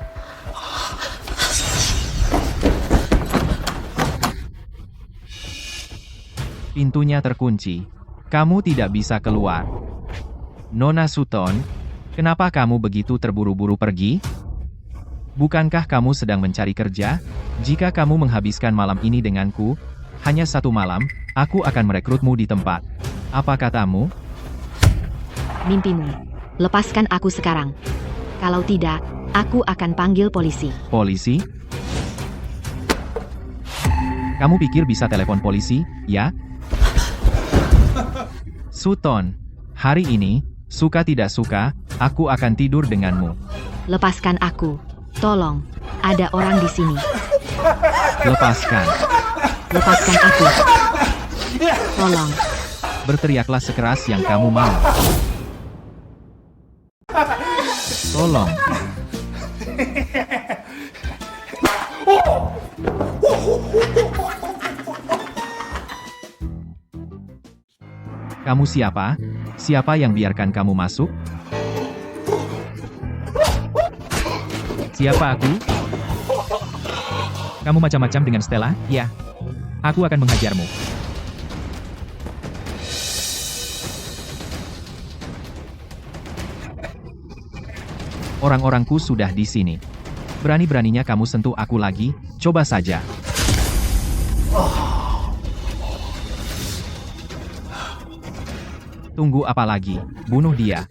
Pintunya terkunci. Kamu tidak bisa keluar. Nona Sutton, kenapa kamu begitu terburu-buru pergi? Bukankah kamu sedang mencari kerja? Jika kamu menghabiskan malam ini denganku, hanya 1 malam, aku akan merekrutmu di tempat. Apa katamu? Mimpimu. Lepaskan aku sekarang. Kalau tidak, aku akan panggil polisi. Polisi? Kamu pikir bisa telepon polisi, ya? Sutton, hari ini, suka tidak suka, aku akan tidur denganmu. Lepaskan aku. Tolong, ada orang di sini. Lepaskan. Lepaskan aku. Tolong. Berteriaklah sekeras yang kamu mau. Tolong. Kamu siapa? Siapa yang biarkan kamu masuk? Siapa aku? Kamu macam-macam dengan Stella? Ya. Aku akan menghajarmu. Orang-orangku sudah di sini. Berani-beraninya kamu sentuh aku lagi, coba saja. Tunggu apa lagi? Bunuh dia.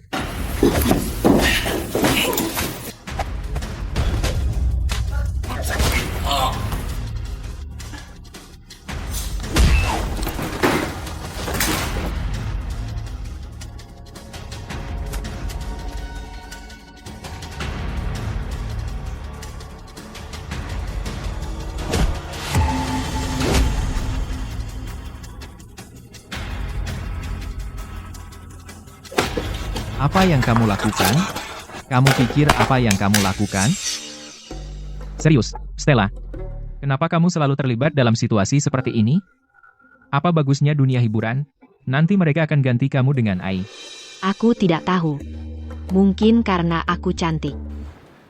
Apa yang kamu lakukan? Kamu pikir apa yang kamu lakukan? Serius, Stella. Kenapa kamu selalu terlibat dalam situasi seperti ini? Apa bagusnya dunia hiburan? Nanti mereka akan ganti kamu dengan Ai. Aku tidak tahu. Mungkin karena aku cantik.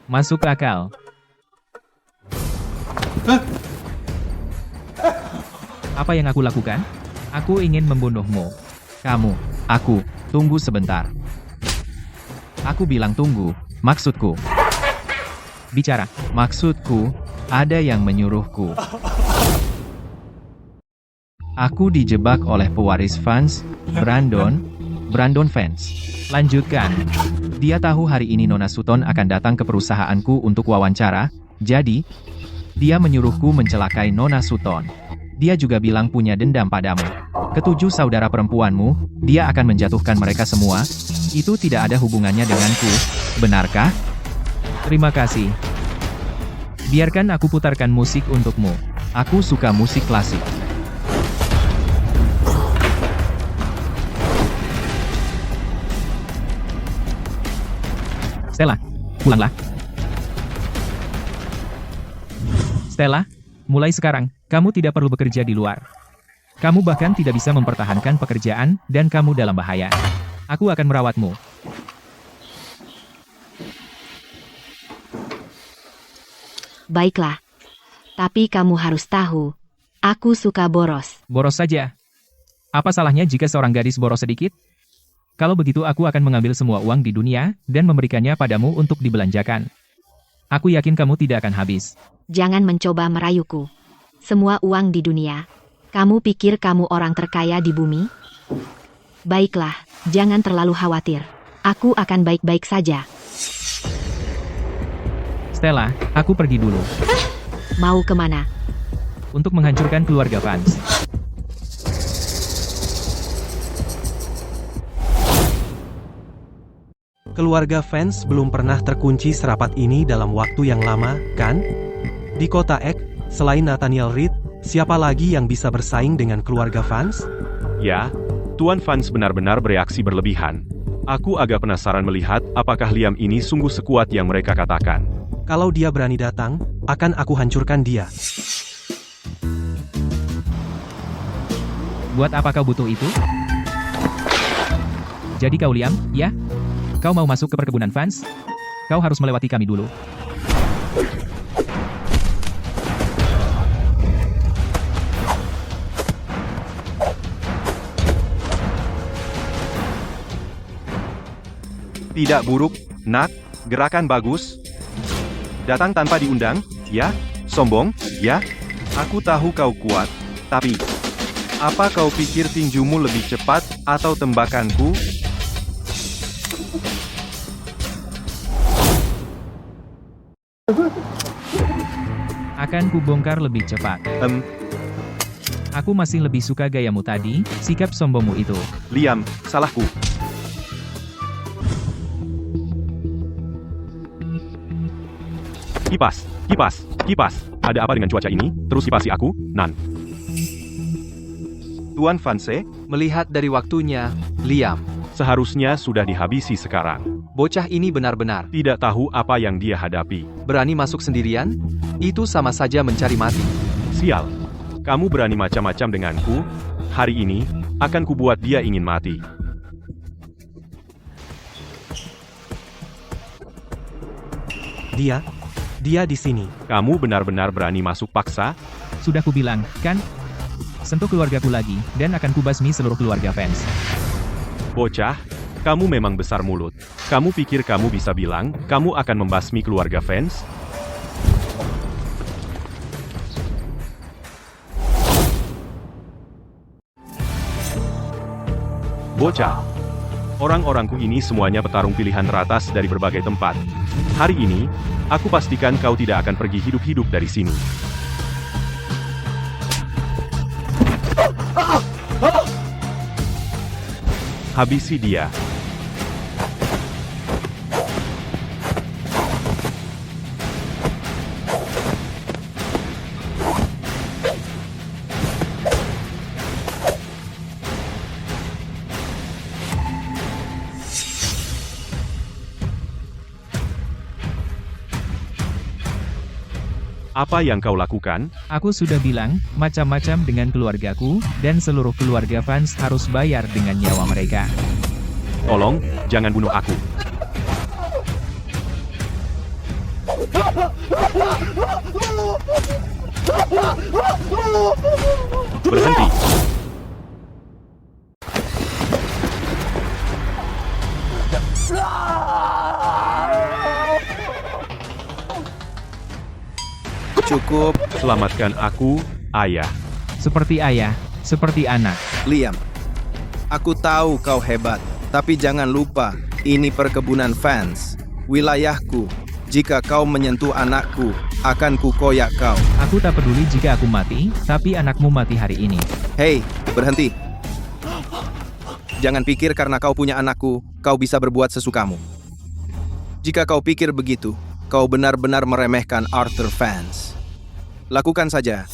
Masuk akal. Apa yang aku lakukan? Aku ingin membunuhmu. Kamu, aku, tunggu sebentar. Aku bilang tunggu, maksudku. Bicara, maksudku, ada yang menyuruhku. Aku dijebak oleh pewaris fans, Brandon fans. Lanjutkan. Dia tahu hari ini Nona Sutton akan datang ke perusahaanku untuk wawancara, jadi, dia menyuruhku mencelakai Nona Sutton. Dia juga bilang punya dendam padamu. Ketujuh saudara perempuanmu, dia akan menjatuhkan mereka semua. Itu tidak ada hubungannya denganku, benarkah? Terima kasih. Biarkan aku putarkan musik untukmu. Aku suka musik klasik. Stella, pulanglah. Stella, mulai sekarang, kamu tidak perlu bekerja di luar. Kamu bahkan tidak bisa mempertahankan pekerjaan, dan kamu dalam bahaya. Aku akan merawatmu. Baiklah. Tapi kamu harus tahu, aku suka boros. Boros saja. Apa salahnya jika seorang gadis boros sedikit? Kalau begitu aku akan mengambil semua uang di dunia, dan memberikannya padamu untuk dibelanjakan. Aku yakin kamu tidak akan habis. Jangan mencoba merayuku. Semua uang di dunia. Kamu pikir kamu orang terkaya di bumi? Baiklah, jangan terlalu khawatir. Aku akan baik-baik saja. Stella, aku pergi dulu. Mau kemana? Untuk menghancurkan keluarga Vance. Keluarga Vance belum pernah terkunci serapat ini dalam waktu yang lama, kan? Di kota Ek, selain Nathaniel Reed, siapa lagi yang bisa bersaing dengan keluarga Vance? Ya, Tuan Vance benar-benar bereaksi berlebihan. Aku agak penasaran melihat apakah Liam ini sungguh sekuat yang mereka katakan. Kalau dia berani datang, akan aku hancurkan dia. Buat apa kau butuh itu? Jadi kau Liam, ya? Kau mau masuk ke perkebunan Vance? Kau harus melewati kami dulu. Tidak buruk, nak, gerakan bagus. Datang tanpa diundang, ya? Sombong, ya? Aku tahu kau kuat, tapi... Apa kau pikir tinjumu lebih cepat atau tembakanku? Akan kubongkar lebih cepat. Aku masih lebih suka gayamu tadi, sikap sombongmu itu. Liam, salahku. Kipas, kipas, kipas. Ada apa dengan cuaca ini? Terus kipasi aku, Nan. Tuan Vance, Melihat dari waktunya, Liam, seharusnya sudah dihabisi sekarang. bocah ini benar-benar Tidak tahu apa yang dia hadapi. berani masuk sendirian? Itu sama saja mencari mati. Sial. Kamu berani macam-macam denganku? Hari ini, akan kubuat dia ingin mati. Dia di sini. Kamu benar-benar berani masuk paksa? Sudah kubilang, kan? Sentuh keluargaku lagi, dan akan kubasmi seluruh keluarga Vance. Bocah, kamu memang besar mulut. Kamu pikir kamu bisa bilang, kamu akan membasmi keluarga Vance? Bocah, orang-orangku ini semuanya petarung pilihan teratas dari berbagai tempat. Hari ini, aku pastikan kau tidak akan pergi hidup-hidup dari sini. Habisi dia. Apa yang kau lakukan? Aku sudah bilang, macam-macam dengan keluargaku, dan seluruh keluarga Vance harus bayar dengan nyawa mereka. Tolong, jangan bunuh aku. Berhenti. Cukup, Selamatkan aku, ayah. Seperti ayah, seperti anak. Liam. Aku tahu kau hebat, tapi jangan lupa, ini perkebunan Vance. Wilayahku. Jika kau menyentuh anakku, akan kukoyak kau. Aku tak peduli jika aku mati, tapi anakmu mati hari ini. Hei, berhenti. Jangan pikir karena kau punya anakku, kau bisa berbuat sesukamu. Jika kau pikir begitu, kau benar-benar meremehkan Arthur Vance. Lakukan saja.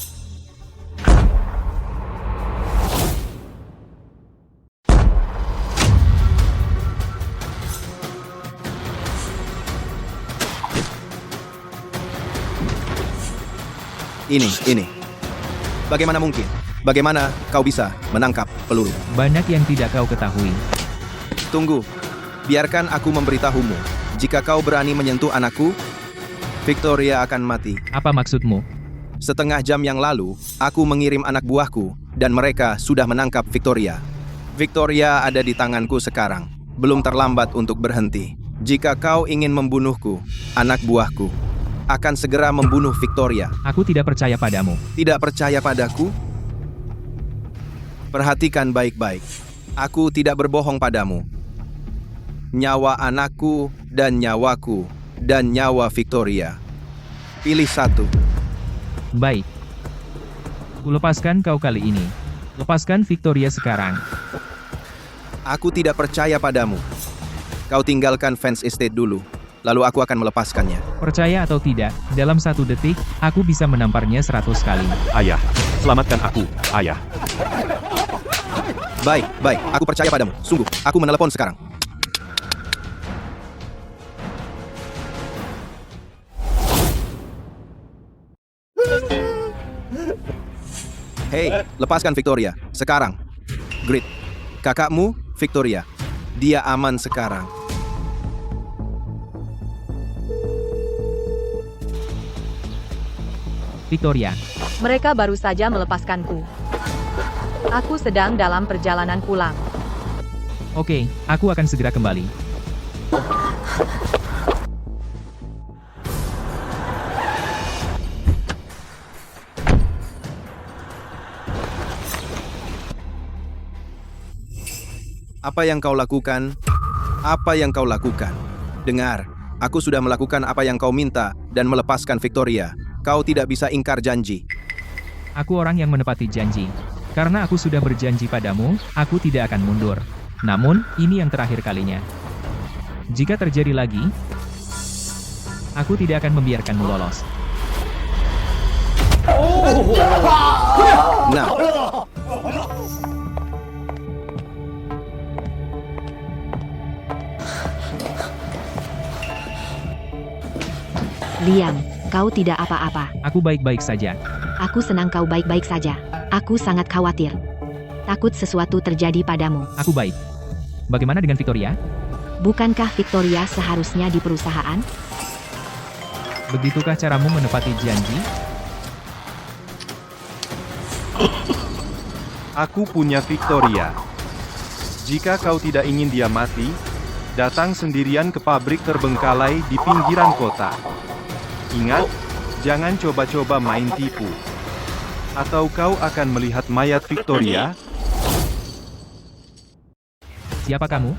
Ini. Bagaimana mungkin? Bagaimana kau bisa menangkap peluru? Banyak yang tidak kau ketahui. Tunggu. Biarkan aku memberitahumu. Jika kau berani menyentuh anakku, Victoria akan mati. Apa maksudmu? Setengah jam yang lalu, aku mengirim anak buahku, dan mereka sudah menangkap Victoria. Victoria ada di tanganku sekarang. belum terlambat untuk berhenti. Jika kau ingin membunuhku, anak buahku akan segera membunuh Victoria. Aku tidak percaya padamu. Tidak percaya padaku? Perhatikan baik-baik. Aku tidak berbohong padamu. Nyawa anakku dan nyawaku dan nyawa Victoria. Pilih satu. Baik. Kulepaskan kau kali ini. Lepaskan Victoria sekarang. Aku tidak percaya padamu. Kau tinggalkan Fence Estate dulu, lalu aku akan melepaskannya. Percaya atau tidak, dalam 1 detik, aku bisa menamparnya 100 kali. Ayah, selamatkan aku, ayah. Baik, aku percaya padamu. Sungguh, aku menelepon sekarang. Hei, lepaskan Victoria, sekarang. Grit, kakakmu, Victoria. Dia aman sekarang. Victoria, Mereka baru saja melepaskanku. Aku sedang dalam perjalanan pulang. oke, aku akan segera kembali. Apa yang kau lakukan? Apa yang kau lakukan? Dengar, aku sudah melakukan apa yang kau minta dan melepaskan Victoria. Kau tidak bisa ingkar janji. Aku orang yang menepati janji. Karena aku sudah berjanji padamu, aku tidak akan mundur. Namun, ini yang terakhir kalinya. Jika terjadi lagi, aku tidak akan membiarkanmu lolos. Nah, Liam, kau tidak apa-apa. Aku baik-baik saja. Aku senang kau baik-baik saja. Aku sangat khawatir. Takut sesuatu terjadi padamu. Aku baik. Bagaimana dengan Victoria? Bukankah Victoria seharusnya di perusahaan? Begitukah caramu menepati janji? Aku punya Victoria. Jika kau tidak ingin dia mati, datang sendirian ke pabrik terbengkalai di pinggiran kota. Ingat, jangan coba-coba main tipu. Atau kau akan melihat mayat Victoria. Siapa kamu?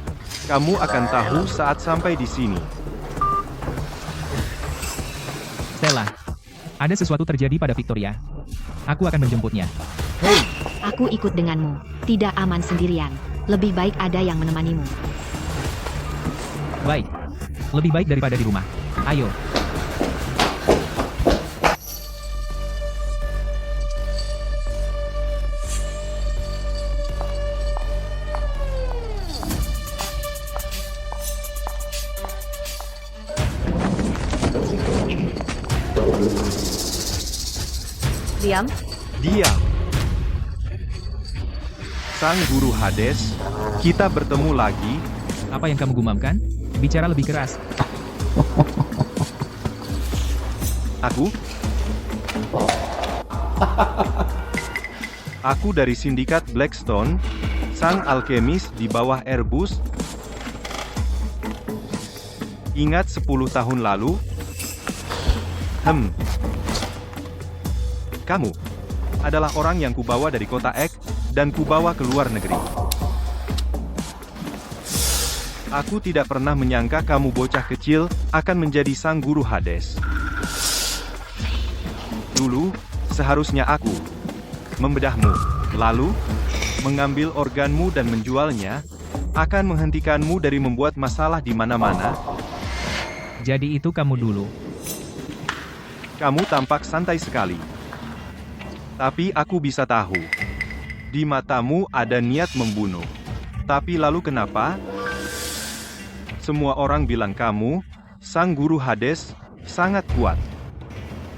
Kamu akan tahu saat sampai di sini. Stella. Ada sesuatu terjadi pada Victoria. Aku akan menjemputnya. Aku ikut denganmu. Tidak aman sendirian. Lebih baik ada yang menemanimu. Baik. Lebih baik daripada di rumah. Ayo. Liam, Diam. Sang Guru Hades, kita bertemu lagi. Apa yang kamu gumamkan? Bicara lebih keras. Aku dari sindikat Blackstone, sang alkemis di bawah Airbus. Ingat 10 tahun lalu? Kamu adalah orang yang kubawa dari kota X dan kubawa ke luar negeri. Aku tidak pernah menyangka kamu bocah kecil akan menjadi sang Guru Hades. Dulu, seharusnya aku membedahmu, lalu mengambil organmu dan menjualnya, akan menghentikanmu dari membuat masalah di mana-mana. Jadi itu kamu dulu. Kamu tampak santai sekali. Tapi aku bisa tahu. Di matamu ada niat membunuh. Tapi lalu kenapa? Semua orang bilang kamu, sang Guru Hades, sangat kuat.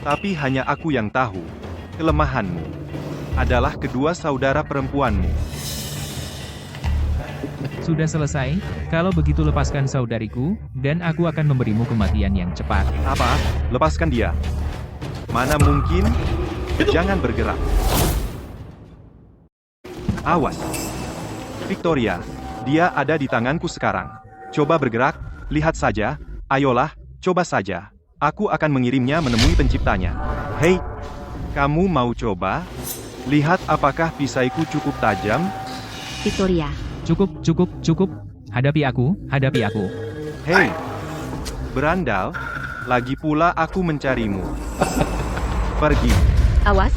Tapi hanya aku yang tahu. Kelemahanmu adalah kedua saudara perempuanmu. Sudah selesai? Kalau begitu lepaskan saudariku, dan aku akan memberimu kematian yang cepat. Apa? Lepaskan dia. Mana mungkin? Jangan bergerak. Awas. Victoria, Dia ada di tanganku sekarang. Coba bergerak, lihat saja, ayolah, coba saja. Aku akan mengirimnya menemui penciptanya. Hei, kamu mau coba? Lihat apakah pisaiku cukup tajam? Victoria, Cukup. Hadapi aku. Hei, berandal, lagi pula aku mencarimu. Pergi. Awas.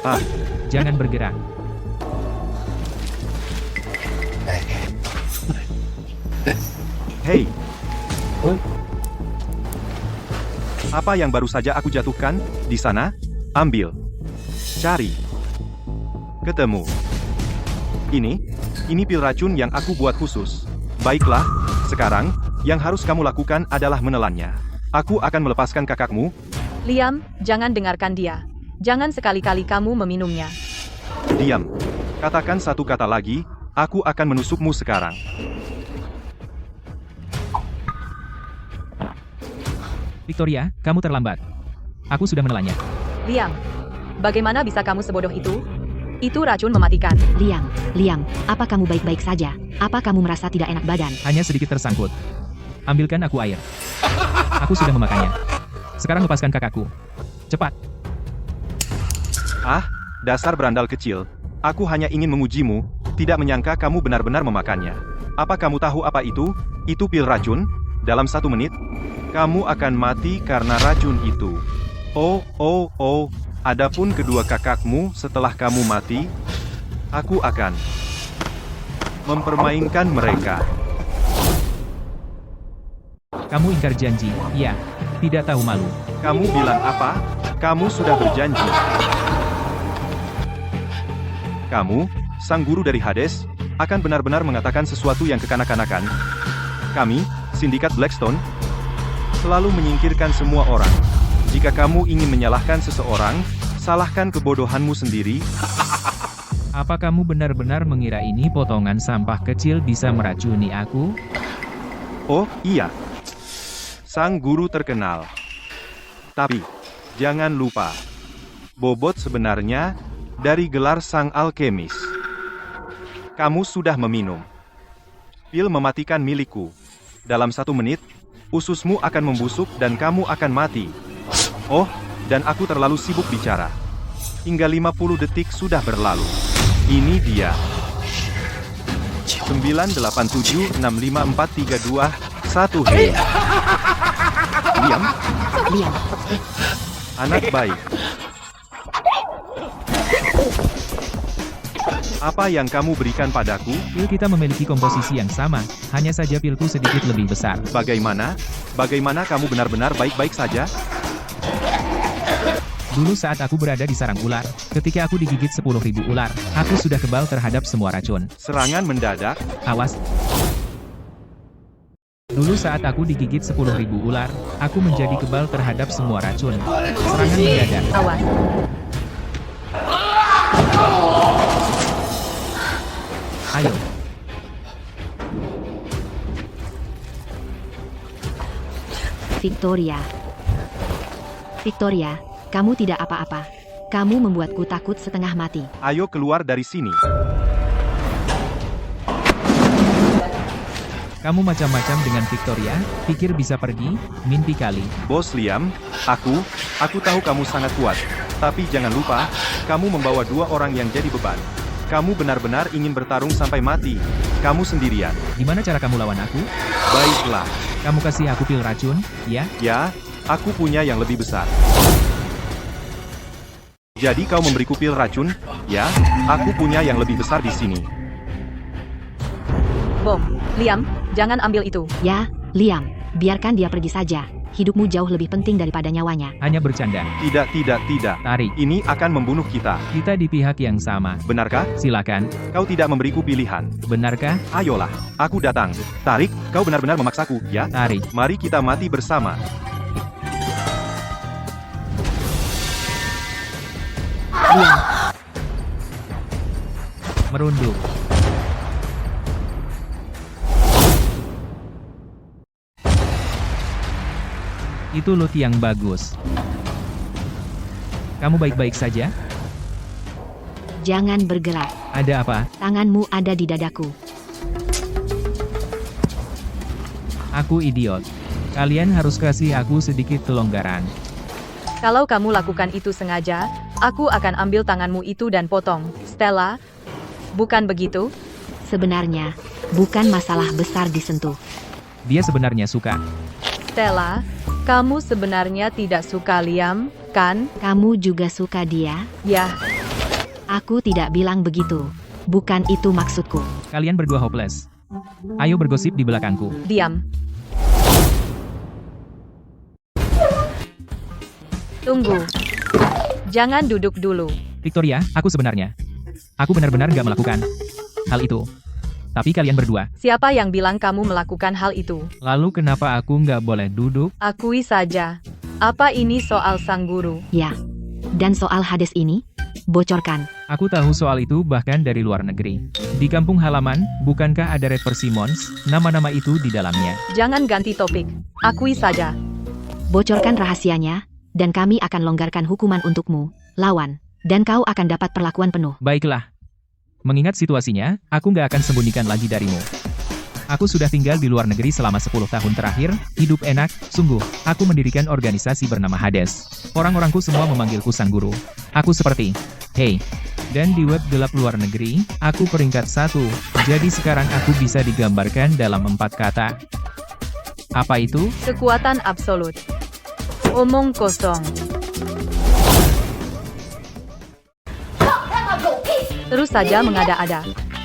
Ah, Jangan bergerak. hei. Apa yang baru saja aku jatuhkan di sana? Ambil. Cari. Ketemu. Ini pil racun yang aku buat khusus. Baiklah, sekarang, yang harus kamu lakukan adalah menelannya. Aku akan melepaskan kakakmu. Liam, jangan dengarkan dia. Jangan sekali-kali kamu meminumnya. Diam. Katakan satu kata lagi, aku akan menusukmu sekarang. Victoria, kamu terlambat. Aku sudah menelannya. Liam, bagaimana bisa kamu sebodoh itu? Itu racun mematikan. Liam, apa kamu baik-baik saja? Apa kamu merasa tidak enak badan? Hanya sedikit tersangkut. Ambilkan aku air. Aku sudah memakannya. Sekarang lepaskan kakakku. Cepat. Ah, dasar berandal kecil. Aku hanya ingin mengujimu, tidak menyangka kamu benar-benar memakannya. Apa kamu tahu apa itu? Itu pil racun. Dalam 1 menit, kamu akan mati karena racun itu. Oh. Adapun kedua kakakmu setelah kamu mati, aku akan mempermainkan mereka. Kamu ingkar janji, ya. Tidak tahu malu. Kamu bilang apa? Kamu sudah berjanji. Kamu, sang guru dari Hades, akan benar-benar mengatakan sesuatu yang kekanak-kanakan. Kami, Sindikat Blackstone, selalu menyingkirkan semua orang. Jika kamu ingin menyalahkan seseorang, salahkan kebodohanmu sendiri. Apa kamu benar-benar mengira ini potongan sampah kecil bisa meracuni aku? Oh, iya. Sang guru terkenal. Tapi, jangan lupa, bobot sebenarnya dari gelar sang alkemis. Kamu sudah meminum pil mematikan milikku. Dalam 1 menit, ususmu akan membusuk dan kamu akan mati. Oh, dan aku terlalu sibuk bicara. Hingga 50 detik sudah berlalu. Ini dia. 987654321. Hei. Liam, anak baik. Apa yang kamu berikan padaku? Pil kita memiliki komposisi yang sama, hanya saja pilku sedikit lebih besar. Bagaimana? Bagaimana kamu benar-benar baik-baik saja? Dulu saat aku berada di sarang ular, ketika aku digigit 10.000 ular, aku sudah kebal terhadap semua racun. Serangan mendadak? Awas. Dulu saat aku digigit 10.000 ular, aku menjadi kebal terhadap semua racun. Serangan mendadak. Awas. Ayo. Victoria, kamu tidak apa-apa. Kamu membuatku takut setengah mati. Ayo keluar dari sini. Kamu macam-macam dengan Victoria, pikir bisa pergi, mimpi kali. Bos Liam, aku tahu kamu sangat kuat. Tapi jangan lupa, kamu membawa 2 orang yang jadi beban. Kamu benar-benar ingin bertarung sampai mati. Kamu sendirian. Gimana cara kamu lawan aku? Baiklah. Kamu kasih aku pil racun, ya? Ya, aku punya yang lebih besar. Jadi kau memberiku pil racun? Ya, aku punya yang lebih besar di sini. Bom, Liam, jangan ambil itu. Ya, Liam, biarkan dia pergi saja. Hidupmu jauh lebih penting daripada nyawanya. Hanya bercanda. Tidak. Tarik. Ini akan membunuh kita. Kita di pihak yang sama. Benarkah? Silakan. Kau tidak memberiku pilihan. Benarkah? Ayolah, aku datang. Tarik, kau benar-benar memaksaku, ya? Tarik. Mari kita mati bersama. Merunduk. Itu loot yang bagus. Kamu baik-baik saja? Jangan bergerak. Ada apa? Tanganmu ada di dadaku. Aku idiot. Kalian harus kasih aku sedikit kelonggaran. Kalau kamu lakukan itu sengaja, aku akan ambil tanganmu itu dan potong. Stella, bukan begitu? Sebenarnya, bukan masalah besar disentuh. Dia sebenarnya suka. Stella, kamu sebenarnya tidak suka Liam, kan? Kamu juga suka dia? Ya, Aku tidak bilang begitu. Bukan itu maksudku. Kalian berdua hopeless. Ayo bergosip di belakangku. diam. Tunggu. Jangan duduk dulu. Victoria, aku sebenarnya. Aku benar-benar gak melakukan hal itu. Tapi kalian berdua. Siapa yang bilang kamu melakukan hal itu? Lalu kenapa aku nggak boleh duduk? Akui saja. Apa ini soal sang guru? Ya. Dan soal Hades ini? Bocorkan. Aku tahu soal itu bahkan dari luar negeri. Di kampung halaman, bukankah ada Red Persimmons, nama-nama itu di dalamnya? Jangan ganti topik. Akui saja. Bocorkan rahasianya, dan kami akan longgarkan hukuman untukmu, lawan. Dan kau akan dapat perlakuan penuh. Baiklah. Mengingat situasinya, aku nggak akan sembunyikan lagi darimu. Aku sudah tinggal di luar negeri selama 10 tahun terakhir, hidup enak, sungguh. Aku mendirikan organisasi bernama Hades. Orang-orangku semua memanggilku sang guru. Aku seperti, hey. Dan di web gelap luar negeri, aku peringkat 1. Jadi sekarang aku bisa digambarkan dalam 4 kata. Apa itu? Kekuatan absolut. Omong kosong. Terus saja mengada-ada.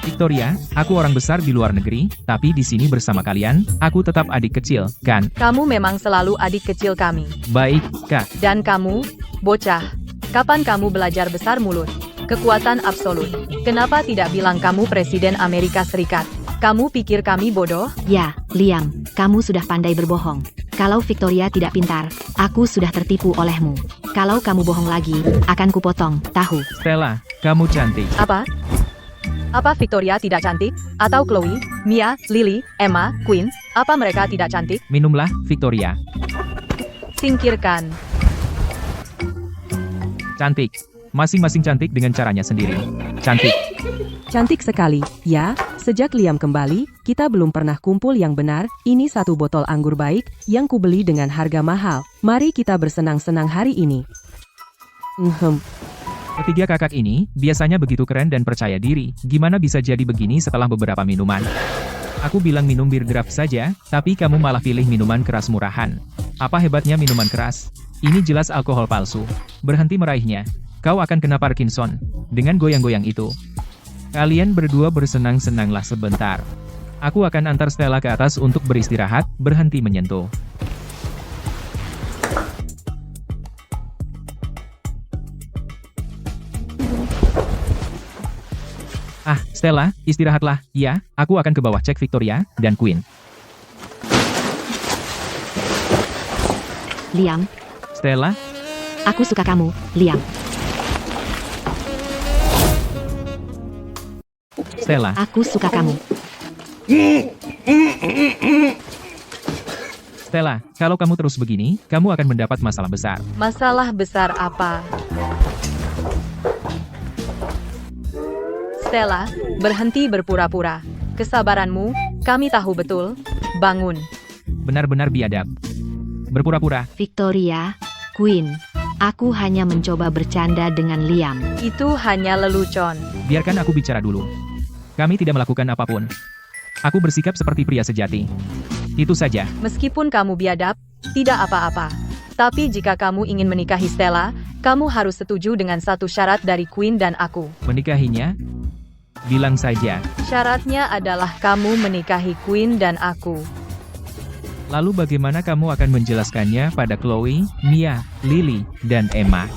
Victoria, aku orang besar di luar negeri, tapi di sini bersama kalian, aku tetap adik kecil, kan? Kamu memang selalu adik kecil kami. Baik, Kak. Dan kamu, bocah, kapan kamu belajar besar mulut? Kekuatan absolut. Kenapa tidak bilang kamu Presiden Amerika Serikat? Kamu pikir kami bodoh? Ya, Liam, kamu sudah pandai berbohong. Kalau Victoria tidak pintar, aku sudah tertipu olehmu. Kalau kamu bohong lagi, akan kupotong, tahu. Stella, kamu cantik. Apa? Apa Victoria tidak cantik? Atau Chloe, Mia, Lily, Emma, Queen, apa mereka tidak cantik? Minumlah, Victoria. Singkirkan. Cantik. Masing-masing cantik dengan caranya sendiri. Cantik. Cantik sekali, ya. Sejak Liam kembali, kita belum pernah kumpul yang benar. Ini 1 botol anggur baik, yang kubeli dengan harga mahal. Mari kita bersenang-senang hari ini. Ketiga kakak ini, biasanya begitu keren dan percaya diri. Gimana bisa jadi begini setelah beberapa minuman? Aku bilang minum bir draft saja, tapi kamu malah pilih minuman keras murahan. Apa hebatnya minuman keras? Ini jelas alkohol palsu. Berhenti meraihnya. Kau akan kena Parkinson. Dengan goyang-goyang itu. Kalian berdua bersenang-senanglah sebentar. Aku akan antar Stella ke atas untuk beristirahat, berhenti menyentuh. Stella, istirahatlah. Ya, aku akan ke bawah cek Victoria dan Queen. Liam, Stella, aku suka kamu, Liam. Stella, Aku suka kamu. Stella, kalau kamu terus begini, kamu akan mendapat masalah besar. Masalah besar apa? Stella, berhenti berpura-pura. Kesabaranmu, kami tahu betul. Bangun. Benar-benar biadab. Berpura-pura. Victoria, Queen, aku hanya mencoba bercanda dengan Liam. Itu hanya lelucon. Biarkan aku bicara dulu. Kami tidak melakukan apapun. Aku bersikap seperti pria sejati. Itu saja. Meskipun kamu biadab, tidak apa-apa. Tapi jika kamu ingin menikahi Stella, kamu harus setuju dengan 1 syarat dari Queen dan aku. Menikahinya? Bilang saja. Syaratnya adalah kamu menikahi Queen dan aku. Lalu bagaimana kamu akan menjelaskannya pada Chloe, Mia, Lily, dan Emma?